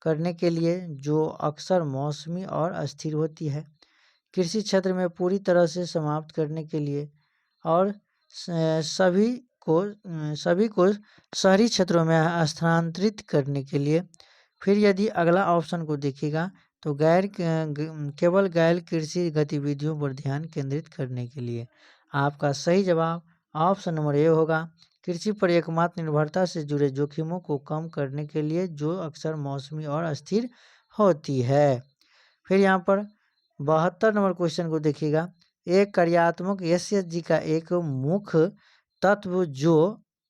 करने के लिए, जो अक्सर मौसमी और अस्थिर होती है, कृषि क्षेत्र में पूरी तरह से समाप्त करने के लिए, और सभी को शहरी क्षेत्रों में स्थानांतरित करने के लिए। फिर यदि अगला ऑप्शन को देखिएगा तो केवल गैर कृषि गतिविधियों पर ध्यान केंद्रित करने के लिए। आपका सही जवाब ऑप्शन नंबर ए होगा, कृषि पर एकमात्र निर्भरता से जुड़े जोखिमों को कम करने के लिए, जो अक्सर मौसमी और अस्थिर होती है। फिर यहाँ पर 72 नंबर क्वेश्चन को देखिएगा, एक कार्यात्मक एसएचजी का एक मुख्य तत्व जो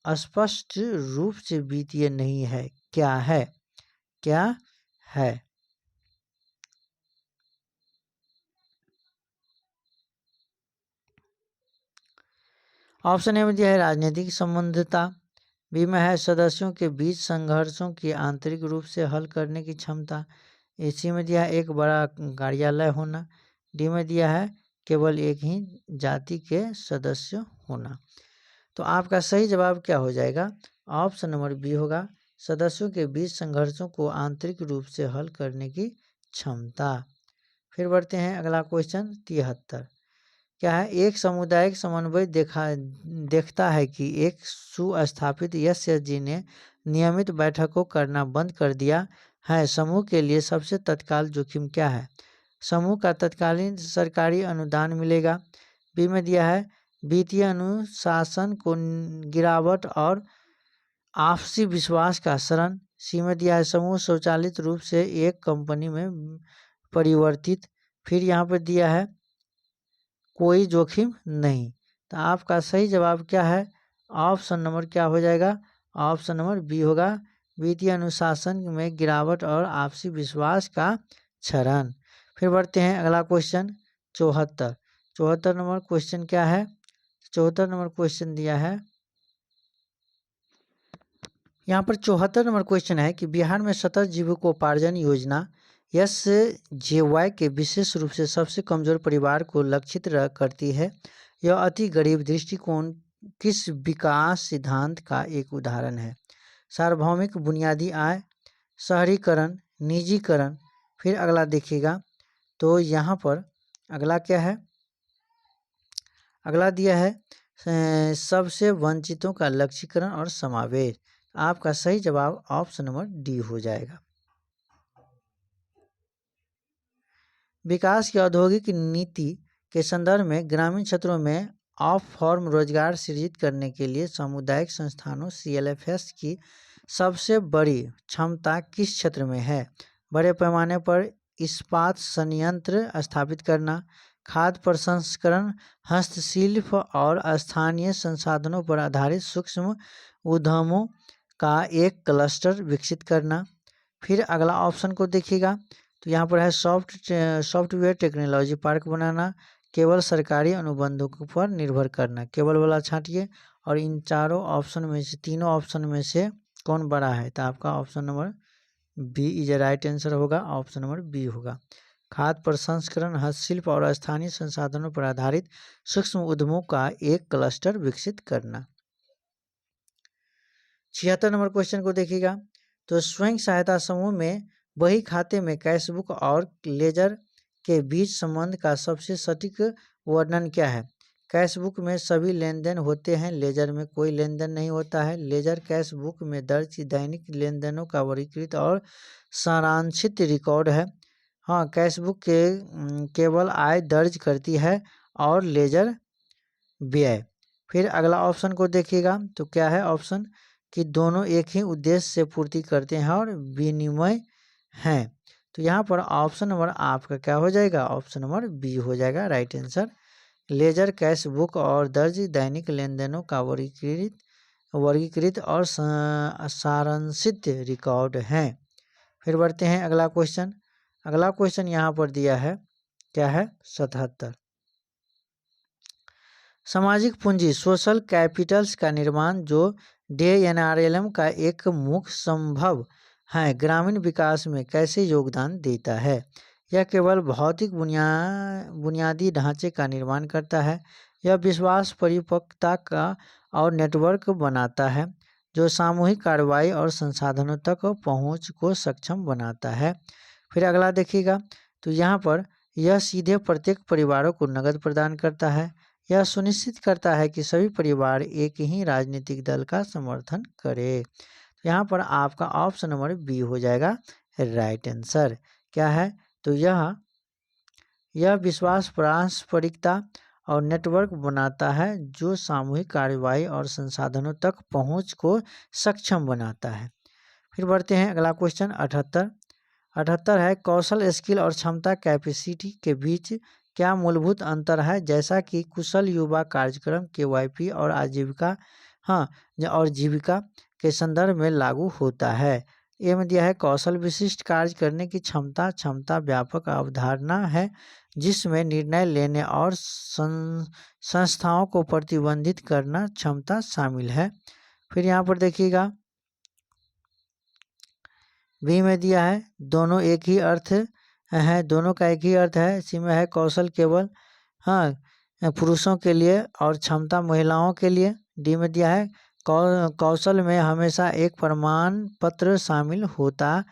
स्पष्ट रूप से वित्तीय नहीं है, क्या है? क्या है? ऑप्शन ए में दिया है राजनीतिक संबंधता, बी में है सदस्यों के बीच संघर्षों की आंतरिक रूप से हल करने की क्षमता, सी में दिया है एक बड़ा कार्यालय होना, डी में दिया है केवल एक ही जाति के सदस्य होना। तो आपका सही जवाब क्या हो जाएगा? ऑप्शन नंबर बी होगा, सदस्यों के बीच संघर्षों को आंतरिक रूप से हल करने की क्षमता। फिर बढ़ते हैं अगला क्वेश्चन 73 क्या है, एक सामुदायिक समन्वय देखता है कि एक सुस्थापित एसएचजी ने नियमित बैठकों करना बंद कर दिया है। समूह के लिए सबसे तत्काल जोखिम क्या है? समूह का तत्कालीन सरकारी अनुदान मिलेगा, बी में दिया है वित्तीय अनुशासन को गिरावट और आपसी विश्वास का क्षरण, सी में दिया है समूह स्वचालित रूप से एक कंपनी में परिवर्तित, फिर यहाँ पर दिया है कोई जोखिम नहीं। तो आपका सही जवाब क्या है? ऑप्शन नंबर क्या हो जाएगा? ऑप्शन नंबर बी होगा, वित्तीय अनुशासन में गिरावट और आपसी विश्वास का क्षरण। फिर बढ़ते हैं अगला क्वेश्चन 74 नंबर क्वेश्चन क्या है? 74 नंबर क्वेश्चन दिया है यहाँ पर 74 नंबर क्वेश्चन है कि बिहार में सतत जीविकोपार्जन योजना SJY के विशेष रूप से सबसे कमजोर परिवार को लक्षित करती है। यह अति गरीब दृष्टिकोण किस विकास सिद्धांत का एक उदाहरण है? सार्वभौमिक बुनियादी आय, शहरीकरण, निजीकरण। फिर अगला देखिएगा तो यहाँ पर अगला क्या है? अगला दिया है सबसे वंचितों का लक्ष्यीकरण और समावेश। आपका सही जवाब ऑप्शन नंबर डी हो जाएगा। विकास की औद्योगिक नीति के संदर्भ में ग्रामीण क्षेत्रों में ऑफ फॉर्म रोजगार सृजित करने के लिए सामुदायिक संस्थानों CLFS की सबसे बड़ी क्षमता किस क्षेत्र में है? बड़े पैमाने पर इस्पात संयंत्र स्थापित करना, खाद्य प्रसंस्करण, हस्तशिल्प और स्थानीय संसाधनों पर आधारित सूक्ष्म उद्यमों का एक क्लस्टर विकसित करना। फिर अगला ऑप्शन को देखिएगा तो यहाँ पर है सॉफ्टवेयर टेक्नोलॉजी पार्क बनाना, केवल सरकारी अनुबंधों पर निर्भर करना। केवल वाला छांटिए और इन चारों ऑप्शन में से तीनों ऑप्शन में से कौन बड़ा है? तो आपका option number B is right answer होगा। ऑप्शन नंबर बी होगा, खाद्य प्रसंस्करण, हस्तशिल्प और स्थानीय संसाधनों पर आधारित सूक्ष्म उद्यमों का एक क्लस्टर विकसित करना। 76 नंबर क्वेश्चन को देखिएगा तो स्वयं सहायता समूह में बही खाते में कैशबुक और लेजर के बीच संबंध का सबसे सटीक वर्णन क्या है? कैशबुक में सभी लेन देन होते हैं, लेजर में कोई लेन देन नहीं होता है। लेजर कैशबुक में दर्ज दैनिक लेन देनों का वर्गीकृत और सारांशित रिकॉर्ड है। हाँ, कैशबुक केवल आय दर्ज करती है और लेजर व्यय। फिर अगला ऑप्शन को देखिएगा तो क्या है ऑप्शन कि दोनों एक ही उद्देश्य से पूर्ति करते हैं और विनिमय हैं। तो यहाँ पर ऑप्शन नंबर आपका क्या हो जाएगा? ऑप्शन नंबर बी हो जाएगा right answer. Ledger cash book और दर्ज दैनिक लेन देनों का वर्गीकृत और सारांशित रिकॉर्ड हैं। फिर बढ़ते हैं अगला क्वेश्चन अगला क्वेश्चन यहाँ पर दिया है, क्या है 77। सामाजिक पूंजी सोशल कैपिटल्स का निर्माण जो DNRLM का एक मुख्य संभव है ग्रामीण विकास में कैसे योगदान देता है। यह केवल भौतिक बुनियादी ढांचे का निर्माण करता है। यह विश्वास परिपक्वता का और नेटवर्क बनाता है जो सामूहिक कार्रवाई और संसाधनों तक पहुंच को सक्षम बनाता है। फिर अगला देखिएगा, तो यहाँ पर यह सीधे प्रत्येक परिवारों को नकद प्रदान करता है। यह सुनिश्चित करता है कि सभी परिवार एक ही राजनीतिक दल का समर्थन करें। यहाँ पर आपका ऑप्शन नंबर बी हो जाएगा राइट आंसर। क्या है, तो यह विश्वास पारस्परिकता और नेटवर्क बनाता है जो सामूहिक कार्रवाई और संसाधनों तक पहुंच को सक्षम बनाता है। फिर बढ़ते हैं अगला क्वेश्चन 78 है, कौशल स्किल और क्षमता कैपेसिटी के बीच क्या मूलभूत अंतर है जैसा कि कुशल युवा कार्यक्रम KYP और आजीविका और जीविका के संदर्भ में लागू होता है। ए में दिया है कौशल विशिष्ट कार्य करने की क्षमता व्यापक अवधारणा है जिसमें निर्णय लेने और संस्थाओं को प्रतिबंधित करना क्षमता शामिल है। फिर यहाँ पर देखिएगा बी में दिया है दोनों एक ही अर्थ है, दोनों का एक ही अर्थ है। सी में है कौशल केवल पुरुषों के लिए और क्षमता महिलाओं के लिए। डी में दिया है कौशल में हमेशा एक प्रमाण पत्र शामिल होता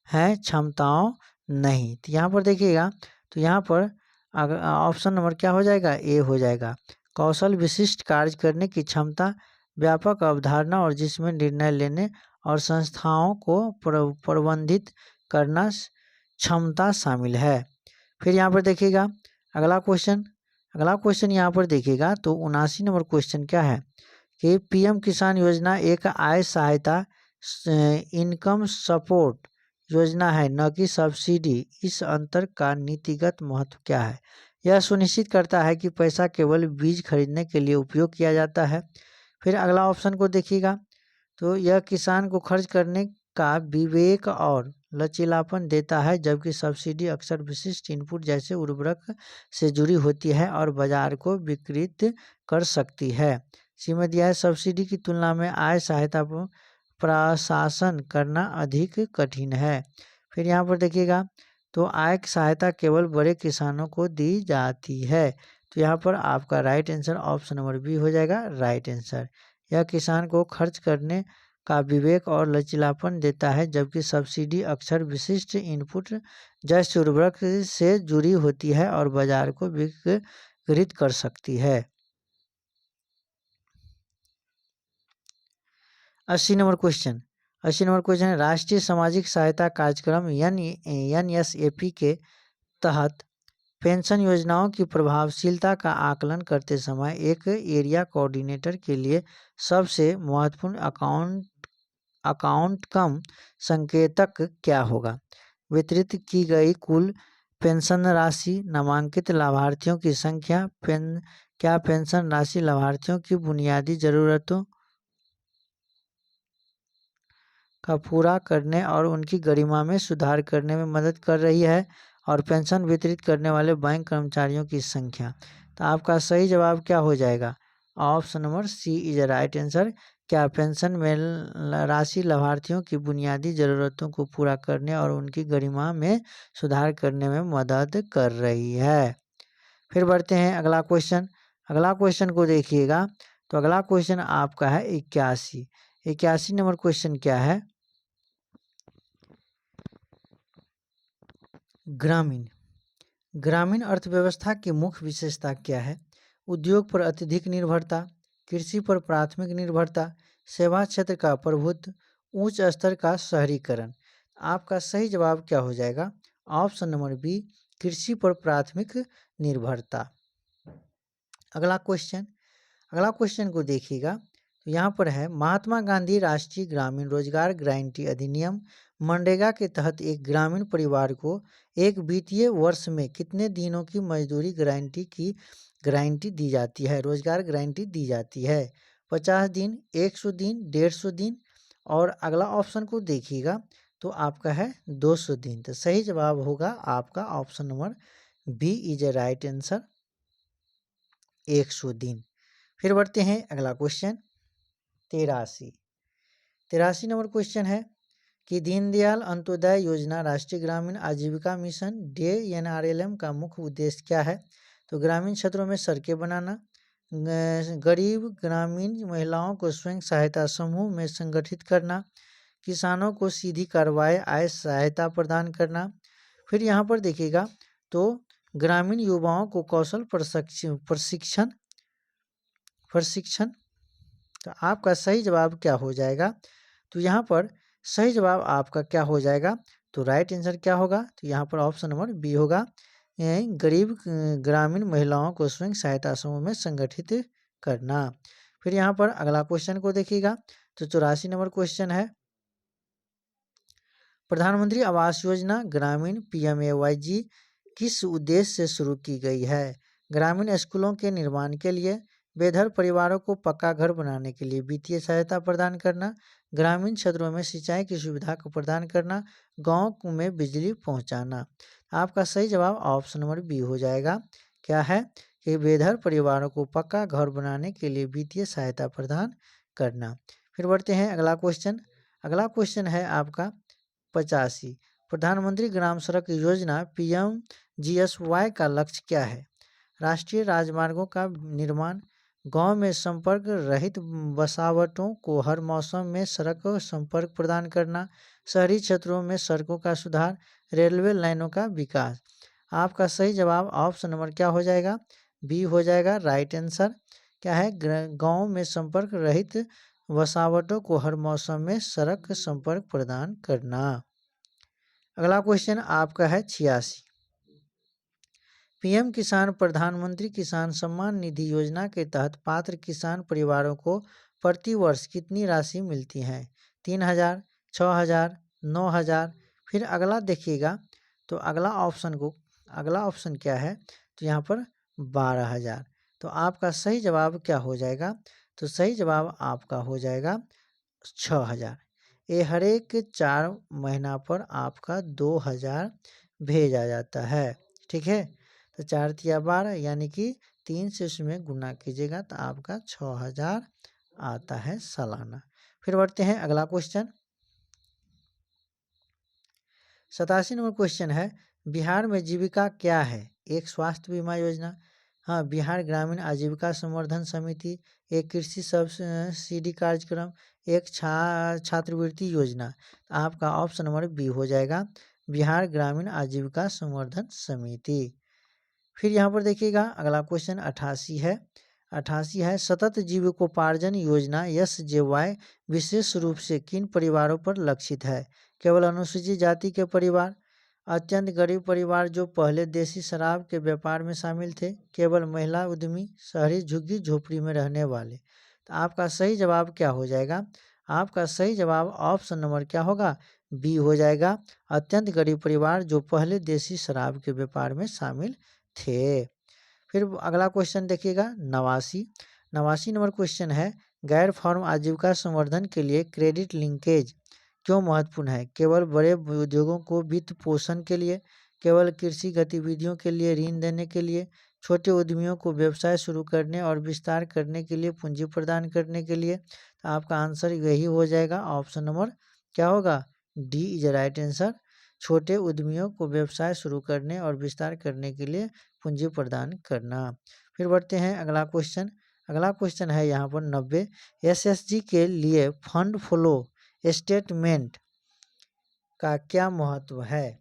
है, क्षमताओं नहीं। तो यहाँ पर देखिएगा, तो यहाँ पर ऑप्शन नंबर क्या हो जाएगा, ए हो जाएगा। कौशल विशिष्ट कार्य करने की क्षमता व्यापक अवधारणा और जिसमें निर्णय लेने और संस्थाओं को प्रबंधित करना क्षमता शामिल है। फिर यहाँ पर देखिएगा अगला क्वेश्चन यहाँ पर देखिएगा, तो 79 नंबर क्वेश्चन क्या है कि PM किसान योजना एक आय सहायता इनकम सपोर्ट योजना है न कि सब्सिडी। इस अंतर का नीतिगत महत्व क्या है। यह सुनिश्चित करता है कि पैसा केवल बीज खरीदने के लिए उपयोग किया जाता है। फिर अगला ऑप्शन को देखिएगा, तो यह किसान को खर्च करने का विवेक और लचीलापन देता है जबकि सब्सिडी अक्सर विशिष्ट इनपुट जैसे उर्वरक से जुड़ी होती है और बाजार को विकृत कर सकती है। सी में दिया है सब्सिडी की तुलना में आय सहायता पर प्रशासन करना अधिक कठिन है। फिर यहाँ पर देखिएगा, तो आय सहायता केवल बड़े किसानों को दी जाती है। तो यहाँ पर आपका right answer option number B हो जाएगा राइट आंसर। यह किसान को खर्च करने का विवेक और लचीलापन देता है जबकि सब्सिडी अक्सर विशिष्ट इनपुट जैसे उर्वरक से जुड़ी होती है और बाजार को विकृत कर सकती है। 80 नंबर क्वेश्चन है, राष्ट्रीय सामाजिक सहायता कार्यक्रम NSAP के तहत पेंशन योजनाओं की प्रभावशीलता का आकलन करते समय एक एरिया कोऑर्डिनेटर के लिए सबसे महत्वपूर्ण आउटकम संकेतक क्या होगा। वितरित की गई कुल पेंशन राशि, नामांकित लाभार्थियों की संख्या, क्या पेंशन राशि लाभार्थियों की बुनियादी जरूरतों का पूरा करने और उनकी गरिमा में सुधार करने में मदद कर रही है, और पेंशन वितरित करने वाले बैंक कर्मचारियों की संख्या। तो आपका सही जवाब क्या हो जाएगा, option number C is right answer. क्या पेंशन में राशि लाभार्थियों की बुनियादी ज़रूरतों को पूरा करने और उनकी गरिमा में सुधार करने में मदद कर रही है। फिर बढ़ते हैं अगला क्वेश्चन को देखिएगा, तो अगला क्वेश्चन आपका है 81 नंबर क्वेश्चन क्या है, ग्रामीण अर्थव्यवस्था की मुख्य विशेषता क्या है। उद्योग पर अत्यधिक निर्भरता, कृषि पर प्राथमिक निर्भरता, सेवा क्षेत्र का प्रभुत्व, उच्च स्तर का शहरीकरण। आपका सही जवाब क्या हो जाएगा, ऑप्शन नंबर बी कृषि पर प्राथमिक निर्भरता। अगला क्वेश्चन को देखिएगा, तो यहाँ पर है महात्मा गांधी राष्ट्रीय ग्रामीण रोजगार गारंटी अधिनियम मनरेगा के तहत एक ग्रामीण परिवार को एक वित्तीय वर्ष में कितने दिनों की मजदूरी गारंटी दी जाती है, रोजगार गारंटी दी जाती है। 50 दिन, 100 दिन, 150 दिन। और अगला ऑप्शन को देखिएगा, तो आपका है 200 दिन। तो सही जवाब होगा आपका option number B is a right answer, 100 दिन। फिर बढ़ते हैं अगला क्वेश्चन 83 नंबर क्वेश्चन है कि दीनदयाल अंत्योदय योजना राष्ट्रीय ग्रामीण आजीविका मिशन DNRLM का मुख्य उद्देश्य क्या है? तो ग्रामीण क्षेत्रों में सड़कें बनाना, गरीब ग्रामीण महिलाओं को स्वयं सहायता समूह में संगठित करना, किसानों को सीधी कार्रवाई आय सहायता प्रदान करना। फिर यहाँ पर देखिएगा तो ग्रामीण युवाओं को कौशल प्रशिक्षण। तो आपका सही जवाब क्या हो जाएगा? तो यहाँ पर सही जवाब आपका क्या हो जाएगा? तो राइट आंसर क्या होगा? तो यहाँ पर ऑप्शन नंबर बी होगा, गरीब ग्रामीण महिलाओं को स्वयं सहायता समूह में संगठित करना। फिर यहाँ पर अगला क्वेश्चन को देखिएगा तो 84 नंबर क्वेश्चन है, प्रधानमंत्री आवास योजना ग्रामीण PMAYG किस उद्देश्य से शुरू की गई है? ग्रामीण स्कूलों के निर्माण के लिए, बेघर परिवारों को पक्का घर बनाने के लिए वित्तीय सहायता प्रदान करना, ग्रामीण क्षेत्रों में सिंचाई की सुविधा को प्रदान करना, गांव में बिजली पहुंचाना। आपका सही जवाब ऑप्शन नंबर बी हो जाएगा। क्या है कि बेघर परिवारों को पक्का घर बनाने के लिए वित्तीय सहायता प्रदान करना। फिर बढ़ते हैं अगला क्वेश्चन है आपका 85, प्रधानमंत्री ग्राम सड़क योजना PMGSY का लक्ष्य क्या है? राष्ट्रीय राजमार्गों का निर्माण, गांव में संपर्क रहित बसावटों को हर मौसम में सड़क संपर्क प्रदान करना, शहरी क्षेत्रों में सड़कों का सुधार, रेलवे लाइनों का विकास। आपका सही जवाब ऑप्शन नंबर क्या हो जाएगा? बी हो जाएगा राइट आंसर। क्या है? गांव में संपर्क रहित बसावटों को हर मौसम में सड़क संपर्क प्रदान करना। अगला क्वेश्चन आपका है 86, PM किसान प्रधानमंत्री किसान सम्मान निधि योजना के तहत पात्र किसान परिवारों को प्रति वर्ष कितनी राशि मिलती है? 3,000, 6,000, 9,000। फिर अगला देखिएगा तो अगला ऑप्शन क्या है? तो यहाँ पर 12,000। तो आपका सही जवाब क्या हो जाएगा? तो सही जवाब आपका हो जाएगा 6,000। ये हर एक 4 महीना पर आपका 2,000 भेजा जाता है। ठीक है, तो 4 तिया 12 यानी कि 3 से उसमें गुना कीजिएगा तो आपका 6,000 आता है सालाना। फिर बढ़ते हैं अगला क्वेश्चन 87 नंबर क्वेश्चन है, बिहार में जीविका क्या है? एक स्वास्थ्य बीमा योजना, हाँ बिहार ग्रामीण आजीविका संवर्धन समिति, एक कृषि सब्सिडी कार्यक्रम, एक छात्रवृत्ति योजना। आपका ऑप्शन नंबर बी हो जाएगा, बिहार ग्रामीण आजीविका संवर्धन समिति। फिर यहाँ पर देखिएगा अगला क्वेश्चन 88 है, सतत जीविकोपार्जन योजना SJY विशेष रूप से किन परिवारों पर लक्षित है? केवल अनुसूचित जाति के परिवार, अत्यंत गरीब परिवार जो पहले देसी शराब के व्यापार में शामिल थे, केवल महिला उद्यमी, शहरी झुग्गी झोपड़ी में रहने वाले। तो आपका सही जवाब क्या हो जाएगा? आपका सही जवाब ऑप्शन नंबर क्या होगा? बी हो जाएगा, अत्यंत गरीब परिवार जो पहले देसी शराब के व्यापार में शामिल थे। फिर अगला क्वेश्चन देखिएगा 89 नंबर क्वेश्चन है, गैर फार्म आजीविका संवर्धन के लिए क्रेडिट लिंकेज क्यों महत्वपूर्ण है? केवल बड़े उद्योगों को वित्त पोषण के लिए, केवल कृषि गतिविधियों के लिए ऋण देने के लिए, छोटे उद्यमियों को व्यवसाय शुरू करने और विस्तार करने के लिए पूंजी प्रदान करने के लिए। तो आपका आंसर यही हो जाएगा, ऑप्शन नंबर क्या होगा? डी इज राइट आंसर, छोटे उद्यमियों को व्यवसाय शुरू करने और विस्तार करने के लिए पूंजी प्रदान करना। फिर बढ़ते हैं अगला क्वेश्चन है यहाँ पर 90, SSG के लिए फंड फ्लो स्टेटमेंट का क्या महत्व है?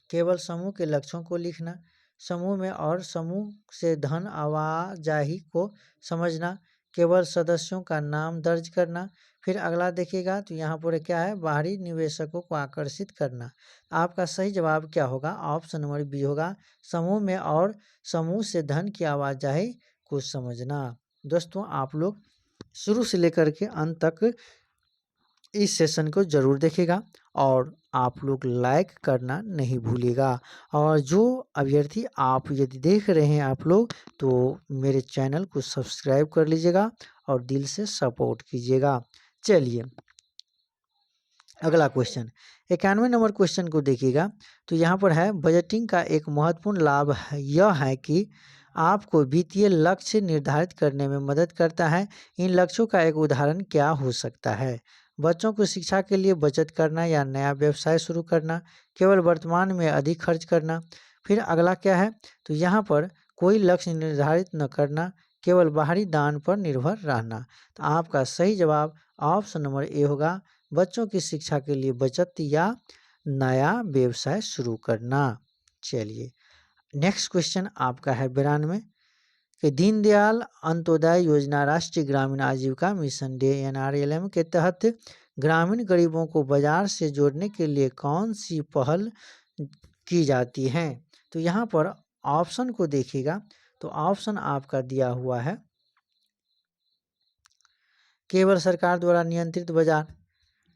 केवल समूह के लक्ष्यों को लिखना, समूह में और समूह से धन आवाजाही को समझना, केवल सदस्यों का नाम दर्ज करना। फिर अगला देखिएगा तो यहाँ पर क्या है? बाहरी निवेशकों को आकर्षित करना। आपका सही जवाब क्या होगा? ऑप्शन नंबर बी होगा, समूह में और समूह से धन की आवाजाही को समझना। दोस्तों आप लोग शुरू से लेकर के अंत तक इस सेशन को जरूर देखेगा और आप लोग लाइक करना नहीं भूलिएगा। और जो अभ्यर्थी आप यदि देख रहे हैं आप लोग तो मेरे चैनल को सब्सक्राइब कर लीजिएगा और दिल से सपोर्ट कीजिएगा। चलिए अगला क्वेश्चन 91 नंबर क्वेश्चन को देखिएगा। तो यहाँ पर है बजटिंग का एक महत्वपूर्ण लाभ यह है कि आपको वित्तीय लक्ष्य निर्धारित करने में मदद करता है। इन लक्ष्यों का एक उदाहरण क्या हो सकता है? बच्चों को शिक्षा के लिए बचत करना या नया व्यवसाय शुरू करना, केवल वर्तमान में अधिक खर्च करना। फिर अगला क्या है? तो यहाँ पर कोई लक्ष्य निर्धारित न करना, केवल बाहरी दान पर निर्भर रहना। तो आपका सही जवाब ऑप्शन नंबर ए होगा, बच्चों की शिक्षा के लिए बचत या नया व्यवसाय शुरू करना। चलिए नेक्स्ट क्वेश्चन आपका है 92 कि दीनदयाल अंत्योदय योजना राष्ट्रीय ग्रामीण आजीविका मिशन DNRLM के तहत ग्रामीण गरीबों को बाजार से जोड़ने के लिए कौन सी पहल की जाती है? तो यहाँ पर ऑप्शन को देखिएगा। तो ऑप्शन आपका दिया हुआ है केवल सरकार द्वारा नियंत्रित बाजार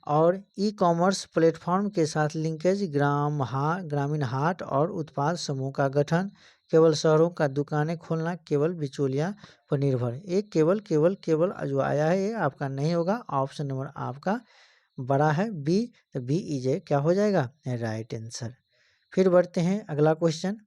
और ई कॉमर्स प्लेटफॉर्म के साथ लिंकेज, ग्रामीण हाट और उत्पाद समूह का गठन, केवल शहरों का दुकानें खोलना, केवल बिचौलिया पर निर्भर। एक केवल केवल केवल जो आया है ये आपका नहीं होगा। ऑप्शन नंबर आपका बड़ा है बी। तो बी इज ए क्या हो जाएगा? Right answer. फिर बढ़ते हैं अगला क्वेश्चन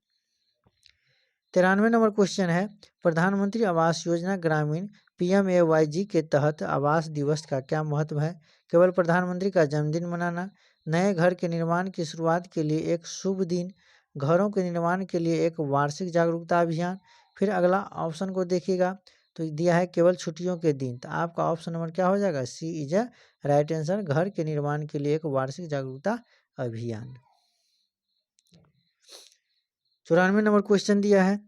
93 नंबर क्वेश्चन है प्रधानमंत्री आवास योजना ग्रामीण PMAYG के तहत आवास दिवस का क्या महत्व है? केवल प्रधानमंत्री का जन्मदिन मनाना, नए घर के निर्माण की शुरुआत के लिए एक शुभ दिन, घरों के निर्माण के लिए एक वार्षिक जागरूकता अभियान। फिर अगला ऑप्शन को देखिएगा। तो दिया है केवल छुट्टियों के दिन। तो आपका ऑप्शन नंबर क्या हो जाएगा? सी इज अ राइट आंसर, घर के निर्माण के लिए एक वार्षिक जागरूकता अभियान। 94 नंबर क्वेश्चन दिया है।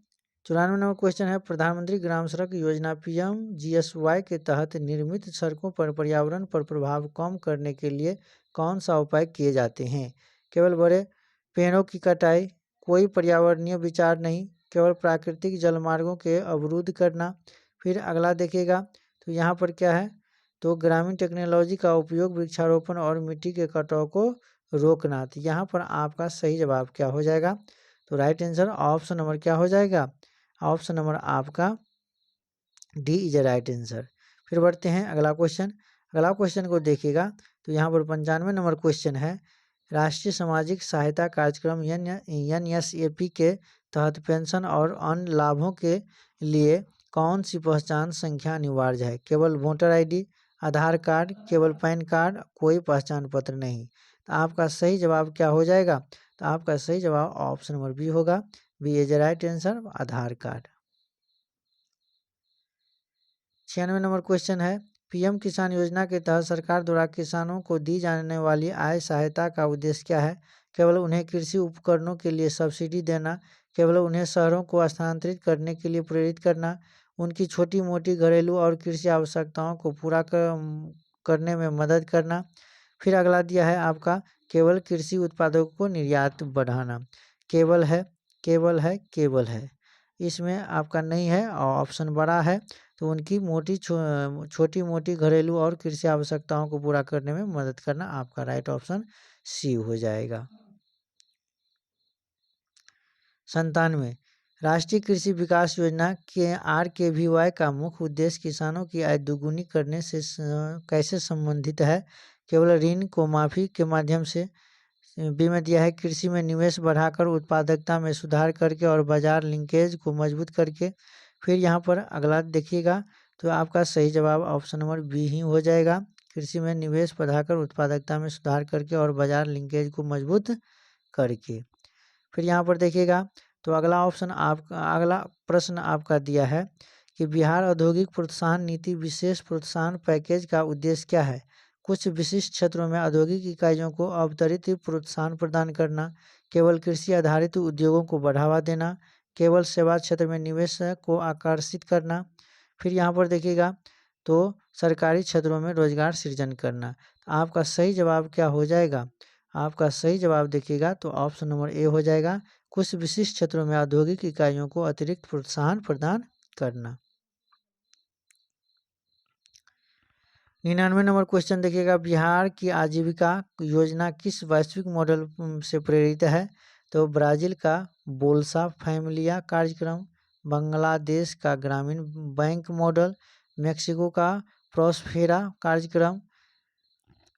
94 नंबर क्वेश्चन है प्रधानमंत्री ग्राम सड़क योजना PMGSY के तहत निर्मित सड़कों पर पर्यावरण पर प्रभाव कम करने के लिए कौन सा उपाय किए जाते हैं? केवल बड़े पेड़ों की कटाई, कोई पर्यावरणीय विचार नहीं, केवल प्राकृतिक जलमार्गों के अवरुद्ध करना। फिर अगला देखिएगा। तो यहाँ पर क्या है? तो ग्रामीण टेक्नोलॉजी का उपयोग, वृक्षारोपण और मिट्टी के कटाव को रोकना। तो यहाँ पर आपका सही जवाब क्या हो जाएगा? तो राइट आंसर ऑप्शन नंबर क्या हो जाएगा? ऑप्शन नंबर आपका D is a right answer. फिर बढ़ते हैं अगला क्वेश्चन। अगला क्वेश्चन को देखिएगा। तो यहाँ पर 95 नंबर क्वेश्चन है राष्ट्रीय सामाजिक सहायता कार्यक्रम NSAP के तहत पेंशन और अन्य लाभों के लिए कौन सी पहचान संख्या अनिवार्य है? केवल वोटर ID, आधार कार्ड, केवल पैन कार्ड, कोई पहचान पत्र नहीं। तो आपका सही जवाब क्या हो जाएगा? तो आपका सही जवाब ऑप्शन नंबर बी होगा, B is right answer, Aadhaar card. 96 number question है PM किसान योजना के तहत सरकार द्वारा किसानों को दी जाने वाली आय सहायता का उद्देश्य क्या है? केवल उन्हें कृषि उपकरणों के लिए सब्सिडी देना, केवल उन्हें शहरों को स्थानांतरित करने के लिए प्रेरित करना, उनकी छोटी मोटी घरेलू और कृषि आवश्यकताओं को पूरा करने में मदद करना। फिर अगला दिया है आपका केवल कृषि उत्पादों को निर्यात बढ़ाना। केवल है, केवल है, केवल है, इसमें आपका नहीं है और ऑप्शन बड़ा है। तो उनकी छोटी मोटी घरेलू और कृषि आवश्यकताओं को पूरा करने में मदद करना। आपका राइट ऑप्शन सी हो जाएगा। 97 राष्ट्रीय कृषि विकास योजना के RKVY का मुख्य उद्देश्य किसानों की आय दोगुनी करने से कैसे संबंधित है? केवल ऋण को माफी के माध्यम से। बी में दिया है कृषि में निवेश बढ़ाकर, उत्पादकता में सुधार करके और बाजार लिंकेज को मजबूत करके। फिर यहाँ पर अगला देखिएगा। तो आपका सही जवाब ऑप्शन नंबर बी ही हो जाएगा, कृषि में निवेश बढ़ाकर, उत्पादकता में सुधार करके और बाजार लिंकेज को मजबूत करके। फिर यहाँ पर देखिएगा। तो अगला ऑप्शन आपका, अगला प्रश्न आपका दिया है कि बिहार औद्योगिक प्रोत्साहन नीति विशेष प्रोत्साहन पैकेज का उद्देश्य क्या है? कुछ विशिष्ट क्षेत्रों में औद्योगिक इकाइयों को अतिरिक्त प्रोत्साहन प्रदान करना, केवल कृषि आधारित उद्योगों को बढ़ावा देना, केवल सेवा क्षेत्र में निवेश को आकर्षित करना। फिर यहाँ पर देखिएगा। तो सरकारी क्षेत्रों में रोजगार सृजन करना। आपका सही जवाब क्या हो जाएगा? आपका सही जवाब देखिएगा तो ऑप्शन नंबर ए हो जाएगा, कुछ विशिष्ट क्षेत्रों में औद्योगिक इकाइयों को अतिरिक्त प्रोत्साहन प्रदान करना। 99 नंबर क्वेश्चन देखिएगा बिहार की आजीविका योजना किस वैश्विक मॉडल से प्रेरित है? तो ब्राजील का बोल्सा फैमिलिया कार्यक्रम, बांग्लादेश का ग्रामीण बैंक मॉडल, मेक्सिको का प्रॉस्पेरा कार्यक्रम,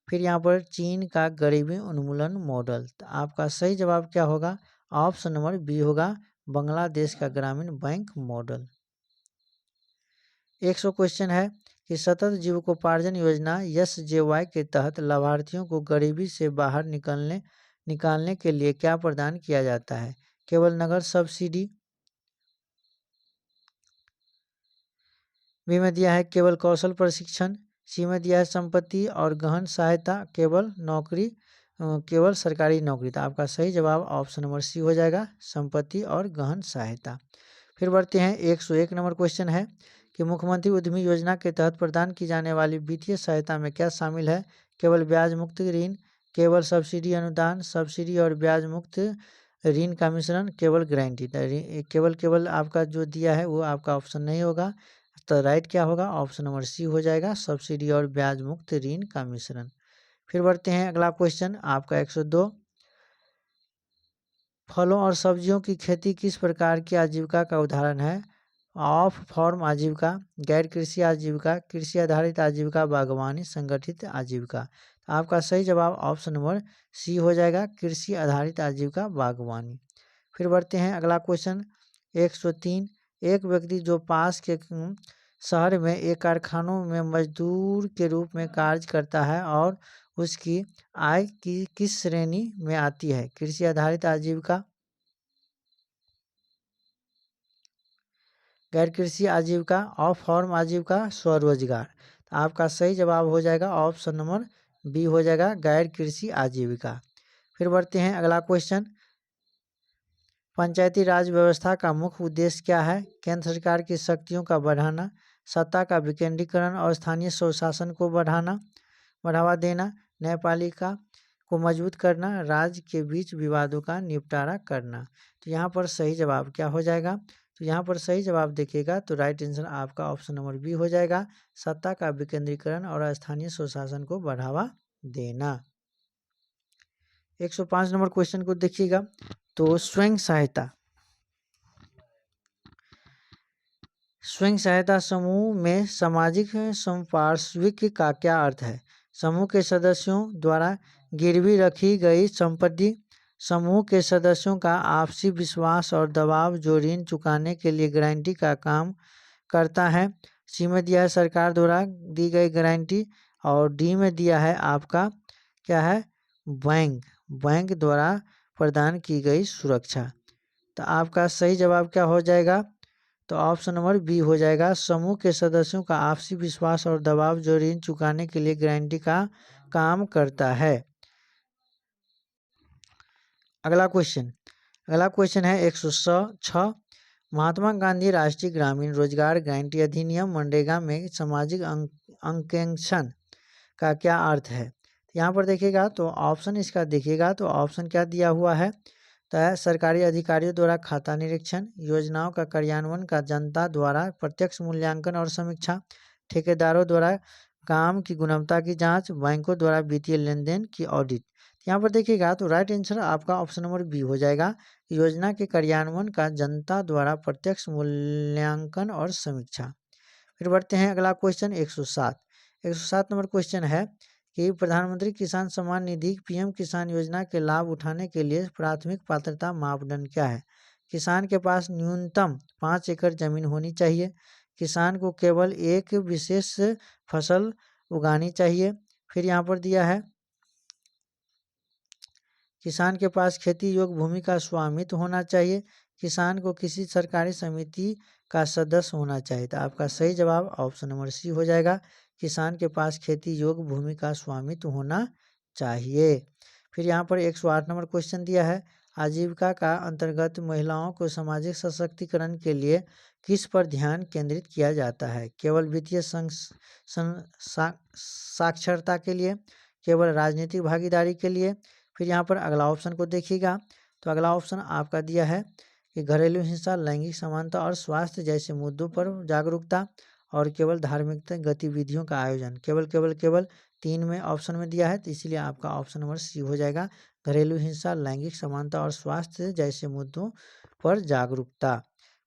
फिर यहाँ पर चीन का गरीबी उन्मूलन मॉडल। तो आपका सही जवाब क्या होगा? ऑप्शन नंबर बी होगा, बांग्लादेश का ग्रामीण बैंक मॉडल। 100 क्वेश्चन है कि सतत जीविकोपार्जन योजना SJY के तहत लाभार्थियों को गरीबी से बाहर निकालने के लिए क्या प्रदान किया जाता है? केवल नगद सब्सिडी, बी में दिया है केवल कौशल प्रशिक्षण, सी में दिया है संपत्ति और गहन सहायता, केवल सरकारी नौकरी। तो आपका सही जवाब ऑप्शन नंबर सी हो जाएगा, संपत्ति और गहन सहायता। फिर बढ़ते हैं 101 नंबर क्वेश्चन है कि मुख्यमंत्री उद्यमी योजना के तहत प्रदान की जाने वाली वित्तीय सहायता में क्या शामिल है? केवल ब्याज मुक्त ऋण, केवल सब्सिडी अनुदान, सब्सिडी और ब्याज मुक्त ऋण का मिश्रण, केवल गारंटी। केवल आपका जो दिया है वो आपका ऑप्शन नहीं होगा। तो राइट क्या होगा? ऑप्शन नंबर सी हो जाएगा, सब्सिडी और ब्याज मुक्त ऋण का मिश्रण। फिर बढ़ते हैं अगला क्वेश्चन आपका 102, फलों और सब्जियों की खेती किस प्रकार की आजीविका का उदाहरण है? ऑफ फार्म आजीविका, गैर कृषि आजीविका, कृषि आधारित आजीविका, बागवानी, संगठित आजीविका। आपका सही जवाब ऑप्शन नंबर सी हो जाएगा, कृषि आधारित आजीविका, बागवानी। फिर बढ़ते हैं अगला क्वेश्चन 103, एक व्यक्ति जो पास के शहर में एक कारखानों में मजदूर के रूप में कार्य करता है और उसकी आय की किस श्रेणी में आती है? कृषि आधारित आजीविका, गैर कृषि आजीविका, ऑफ फार्म आजीविका, स्वरोजगार। तो आपका सही जवाब हो जाएगा ऑप्शन नंबर बी हो जाएगा, गैर कृषि आजीविका। फिर बढ़ते हैं अगला क्वेश्चन, पंचायती राज व्यवस्था का मुख्य उद्देश्य क्या है? केंद्र सरकार की शक्तियों का बढ़ाना, सत्ता का विकेंद्रीकरण और स्थानीय स्वशासन को बढ़ावा देना, न्यायपालिका को मजबूत करना, राज्य के बीच विवादों का निपटारा करना। तो यहाँ पर सही जवाब क्या हो जाएगा? तो यहाँ पर सही जवाब देखिएगा तो राइट आंसर आपका ऑप्शन नंबर बी हो जाएगा, सत्ता का विकेंद्रीकरण और स्थानीय स्वशासन को बढ़ावा देना। 105 नंबर क्वेश्चन को देखिएगा तो स्वयं सहायता समूह में सामाजिक संपार्श्विक का क्या अर्थ है? समूह के सदस्यों द्वारा गिरवी रखी गई संपत्ति, समूह के सदस्यों का आपसी विश्वास और दबाव जो ऋण चुकाने के लिए गारंटी का काम करता है। सी में दिया है सरकार द्वारा दी गई गारंटी और डी में दिया है आपका क्या है? बैंक द्वारा प्रदान की गई सुरक्षा। तो आपका सही जवाब क्या हो जाएगा? तो ऑप्शन नंबर बी हो जाएगा, समूह के सदस्यों का आपसी विश्वास और दबाव जो ऋण चुकाने के लिए गारंटी का काम करता है। अगला क्वेश्चन है 106, महात्मा गांधी राष्ट्रीय ग्रामीण रोजगार गारंटी अधिनियम मनरेगा में सामाजिक अंकेक्षण का क्या अर्थ है? यहाँ पर देखिएगा तो ऑप्शन इसका देखिएगा तो ऑप्शन क्या दिया हुआ है? तो सरकारी अधिकारियों द्वारा खाता निरीक्षण, योजनाओं का कार्यान्वयन का जनता द्वारा प्रत्यक्ष मूल्यांकन और समीक्षा, ठेकेदारों द्वारा काम की गुणवत्ता की जांच, बैंकों द्वारा वित्तीय लेन देन की ऑडिट। यहाँ पर देखिएगा तो राइट आंसर आपका ऑप्शन नंबर बी हो जाएगा, योजना के कार्यान्वयन का जनता द्वारा प्रत्यक्ष मूल्यांकन और समीक्षा। फिर बढ़ते हैं अगला क्वेश्चन 107 नंबर क्वेश्चन है कि प्रधानमंत्री किसान सम्मान निधि PM किसान योजना के लाभ उठाने के लिए प्राथमिक पात्रता मापदंड क्या है? किसान के पास न्यूनतम 5 एकड़ जमीन होनी चाहिए, किसान को केवल एक विशेष फसल उगानी चाहिए। फिर यहाँ पर दिया है किसान के पास खेती योग्य भूमि का स्वामित्व होना चाहिए, किसान को किसी सरकारी समिति का सदस्य होना चाहिए। तो आपका सही जवाब ऑप्शन नंबर सी हो जाएगा, किसान के पास खेती योग्य भूमि का स्वामित्व होना चाहिए। फिर यहाँ पर 108 नंबर क्वेश्चन दिया है, आजीविका का अंतर्गत महिलाओं को सामाजिक सशक्तिकरण के लिए किस पर ध्यान केंद्रित किया जाता है? केवल वित्तीय साक्षरता के लिए, केवल राजनीतिक भागीदारी के लिए। फिर यहाँ पर अगला ऑप्शन को देखिएगा तो अगला ऑप्शन आपका दिया है कि घरेलू हिंसा, लैंगिक समानता और स्वास्थ्य जैसे मुद्दों पर जागरूकता और केवल धार्मिक गतिविधियों का आयोजन। केवल 3 में ऑप्शन में दिया है तो इसलिए आपका ऑप्शन नंबर सी हो जाएगा, घरेलू हिंसा, लैंगिक समानता और स्वास्थ्य जैसे मुद्दों पर जागरूकता।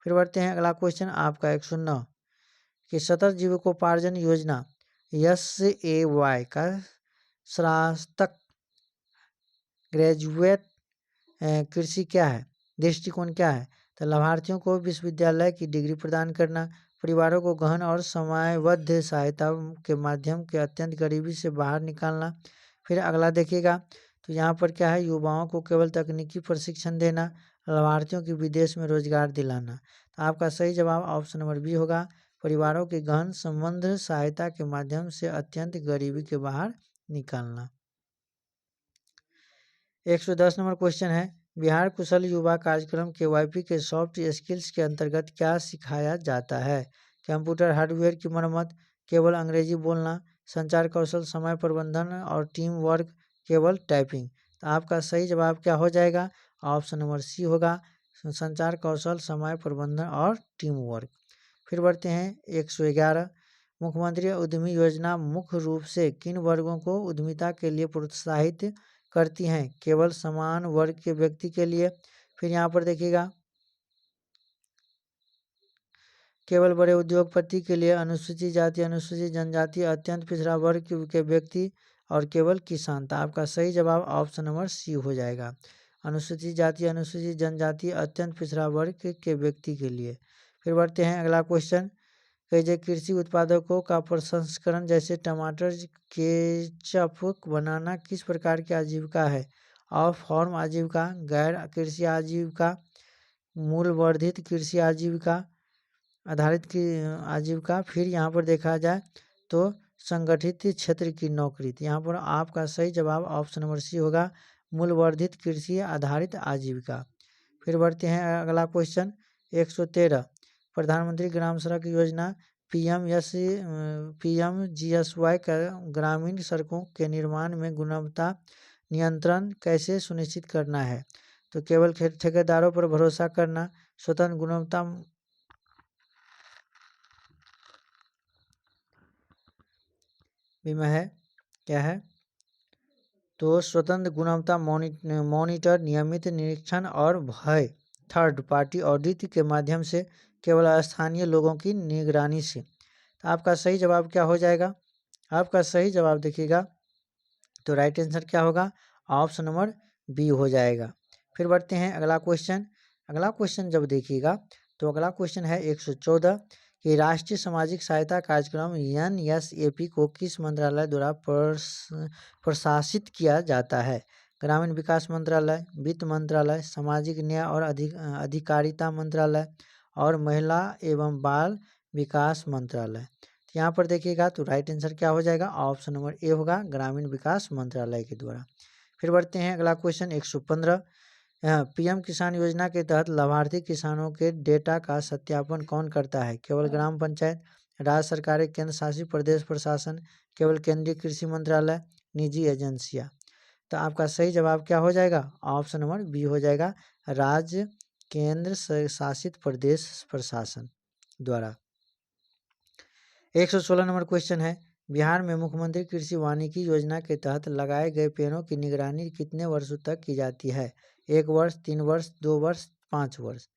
फिर बढ़ते हैं अगला क्वेश्चन आपका 109 कि सतत जीविकोपार्जन योजना SAY का स्नातक ग्रेजुएट कृषि क्या है, दृष्टिकोण क्या है? तो लाभार्थियों को विश्वविद्यालय की डिग्री प्रदान करना, परिवारों को गहन और समयबद्ध सहायता के माध्यम के अत्यंत गरीबी से बाहर निकालना। फिर अगला देखिएगा, तो यहाँ पर क्या है, युवाओं को केवल तकनीकी प्रशिक्षण देना, लाभार्थियों की विदेश में रोजगार दिलाना। तो आपका सही जवाब ऑप्शन नंबर बी होगा, परिवारों के गहन संबंध सहायता के माध्यम से अत्यंत गरीबी के बाहर निकालना। 110 नंबर क्वेश्चन है, बिहार कुशल युवा कार्यक्रम KYP के सॉफ्ट स्किल्स के अंतर्गत क्या सिखाया जाता है? कंप्यूटर हार्डवेयर की मरम्मत, केवल अंग्रेजी बोलना, संचार कौशल, समय प्रबंधन और टीम वर्क, केवल टाइपिंग। तो आपका सही जवाब क्या हो जाएगा? ऑप्शन नंबर सी होगा, संचार कौशल, समय प्रबंधन और टीम वर्क। फिर बढ़ते हैं 111, मुख्यमंत्री उद्यमी योजना मुख्य रूप से किन वर्गों को उद्यमिता के लिए प्रोत्साहित करती हैं? केवल समान वर्ग के व्यक्ति के लिए। फिर यहाँ पर देखिएगा, केवल बड़े उद्योगपति के लिए, अनुसूचित जाति, अनुसूचित जनजाति, अत्यंत पिछड़ा वर्ग के व्यक्ति और केवल किसान। तो आपका सही जवाब ऑप्शन नंबर सी हो जाएगा, अनुसूचित जाति, अनुसूचित जनजाति, अत्यंत पिछड़ा वर्ग के व्यक्ति के लिए। फिर बढ़ते हैं अगला क्वेश्चन, कई कृषि उत्पादकों का प्रसंस्करण जैसे टमाटर, केचप बनाना किस प्रकार की आजीविका है? ऑफ फार्म आजीविका, गैर कृषि आजीविका, मूल वर्धित कृषि आजीविका आधारित की आजीविका। फिर यहाँ पर देखा जाए तो संगठित क्षेत्र की नौकरी। तो यहाँ पर आपका सही जवाब ऑप्शन नंबर सी होगा, मूल वर्धित कृषि आधारित आजीविका। फिर बढ़ते हैं अगला क्वेश्चन 113, प्रधानमंत्री ग्राम सड़क योजना PMGSY का ग्रामीण सड़कों के निर्माण में गुणवत्ता नियंत्रण कैसे सुनिश्चित करना है? तो केवल ठेकेदारों पर भरोसा करना, स्वतंत्र गुणवत्ता बीमा है, क्या है? तो स्वतंत्र गुणवत्ता मॉनिटर, नियमित निरीक्षण और भय थर्ड पार्टी ऑडिट के माध्यम से, केवल स्थानीय लोगों की निगरानी से। तो आपका सही जवाब क्या हो जाएगा? आपका सही जवाब देखिएगा, तो राइट आंसर क्या होगा? ऑप्शन नंबर बी हो जाएगा। फिर बढ़ते हैं अगला क्वेश्चन। अगला क्वेश्चन जब देखिएगा, तो अगला क्वेश्चन है 114 कि राष्ट्रीय सामाजिक सहायता कार्यक्रम NSAP को किस मंत्रालय द्वारा प्रशासित किया जाता है? ग्रामीण विकास मंत्रालय, वित्त मंत्रालय, सामाजिक न्याय और अधिकारिता मंत्रालय और महिला एवं बाल विकास मंत्रालय। तो यहाँ पर देखिएगा, तो राइट आंसर क्या हो जाएगा? ऑप्शन नंबर ए होगा, ग्रामीण विकास मंत्रालय के द्वारा। फिर बढ़ते हैं अगला क्वेश्चन 115, PM किसान योजना के तहत लाभार्थी किसानों के डेटा का सत्यापन कौन करता है? केवल ग्राम पंचायत, राज्य सरकारें, केंद्र शासित प्रदेश प्रशासन, केवल केंद्रीय कृषि मंत्रालय, निजी एजेंसियां। तो आपका सही जवाब क्या हो जाएगा? ऑप्शन नंबर बी हो जाएगा, राज्य केंद्र शासित प्रदेश प्रशासन द्वारा। 116 नंबर क्वेश्चन है, बिहार में मुख्यमंत्री कृषि वानिकी योजना के तहत लगाए गए पेड़ों की निगरानी कितने वर्षों तक की जाती है? 1 वर्ष, 3 वर्ष, 2 वर्ष, 5 वर्ष?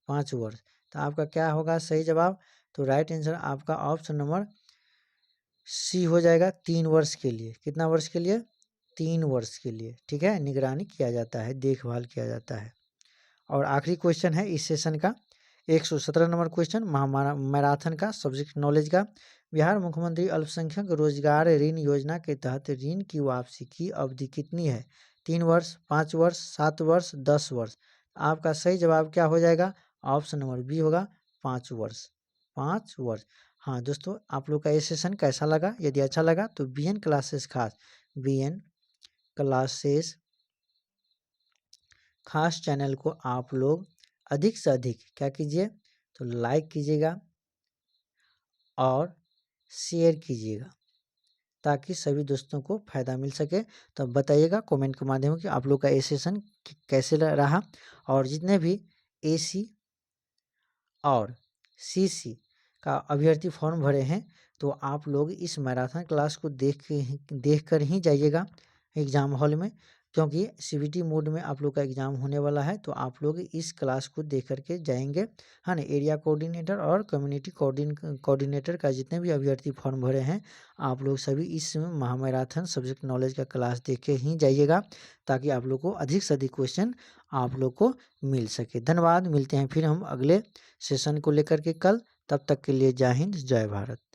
5 वर्ष। तो आपका क्या होगा सही जवाब? तो राइट आंसर आपका ऑप्शन नंबर सी हो जाएगा, 3 वर्ष के लिए। कितना वर्ष के लिए? 3 वर्ष के लिए, ठीक है, निगरानी किया जाता है, देखभाल किया जाता है। और आखिरी क्वेश्चन है इस सेशन का 117 नंबर क्वेश्चन, मैराथन का, सब्जेक्ट नॉलेज का। बिहार मुख्यमंत्री अल्पसंख्यक रोजगार ऋण योजना के तहत ऋण की वापसी की अवधि कितनी है? 3 वर्ष, 5 वर्ष, 7 वर्ष, 10 वर्ष? आपका सही जवाब क्या हो जाएगा? ऑप्शन नंबर बी होगा, 5 वर्ष। 5 वर्ष। हाँ दोस्तों, आप लोग का ये सेशन कैसा लगा? यदि अच्छा लगा तो BN क्लासेस खास चैनल को आप लोग अधिक से अधिक क्या कीजिए? तो लाइक कीजिएगा और शेयर कीजिएगा ताकि सभी दोस्तों को फायदा मिल सके। तो बताइएगा कमेंट के माध्यम से आप लोग का ये सेशन कैसे रहा, और जितने भी AC और CC का अभ्यर्थी फॉर्म भरे हैं तो आप लोग इस मैराथन क्लास को देख कर ही जाइएगा एग्जाम हॉल में। क्योंकि सीबीटी मोड में आप लोग का एग्ज़ाम होने वाला है, तो आप लोग इस क्लास को देख करके जाएंगे, है ना। एरिया कोऑर्डिनेटर और कम्युनिटी कोऑर्डिनेटर का जितने भी अभ्यर्थी फॉर्म भरे हैं, आप लोग सभी इस महामैराथन सब्जेक्ट नॉलेज का क्लास देख के ही जाइएगा, ताकि आप लोग को अधिक से अधिक क्वेश्चन आप लोग को मिल सके। धन्यवाद, मिलते हैं फिर हम अगले सेशन को लेकर के कल। तब तक के लिए जय हिंद, जय भारत।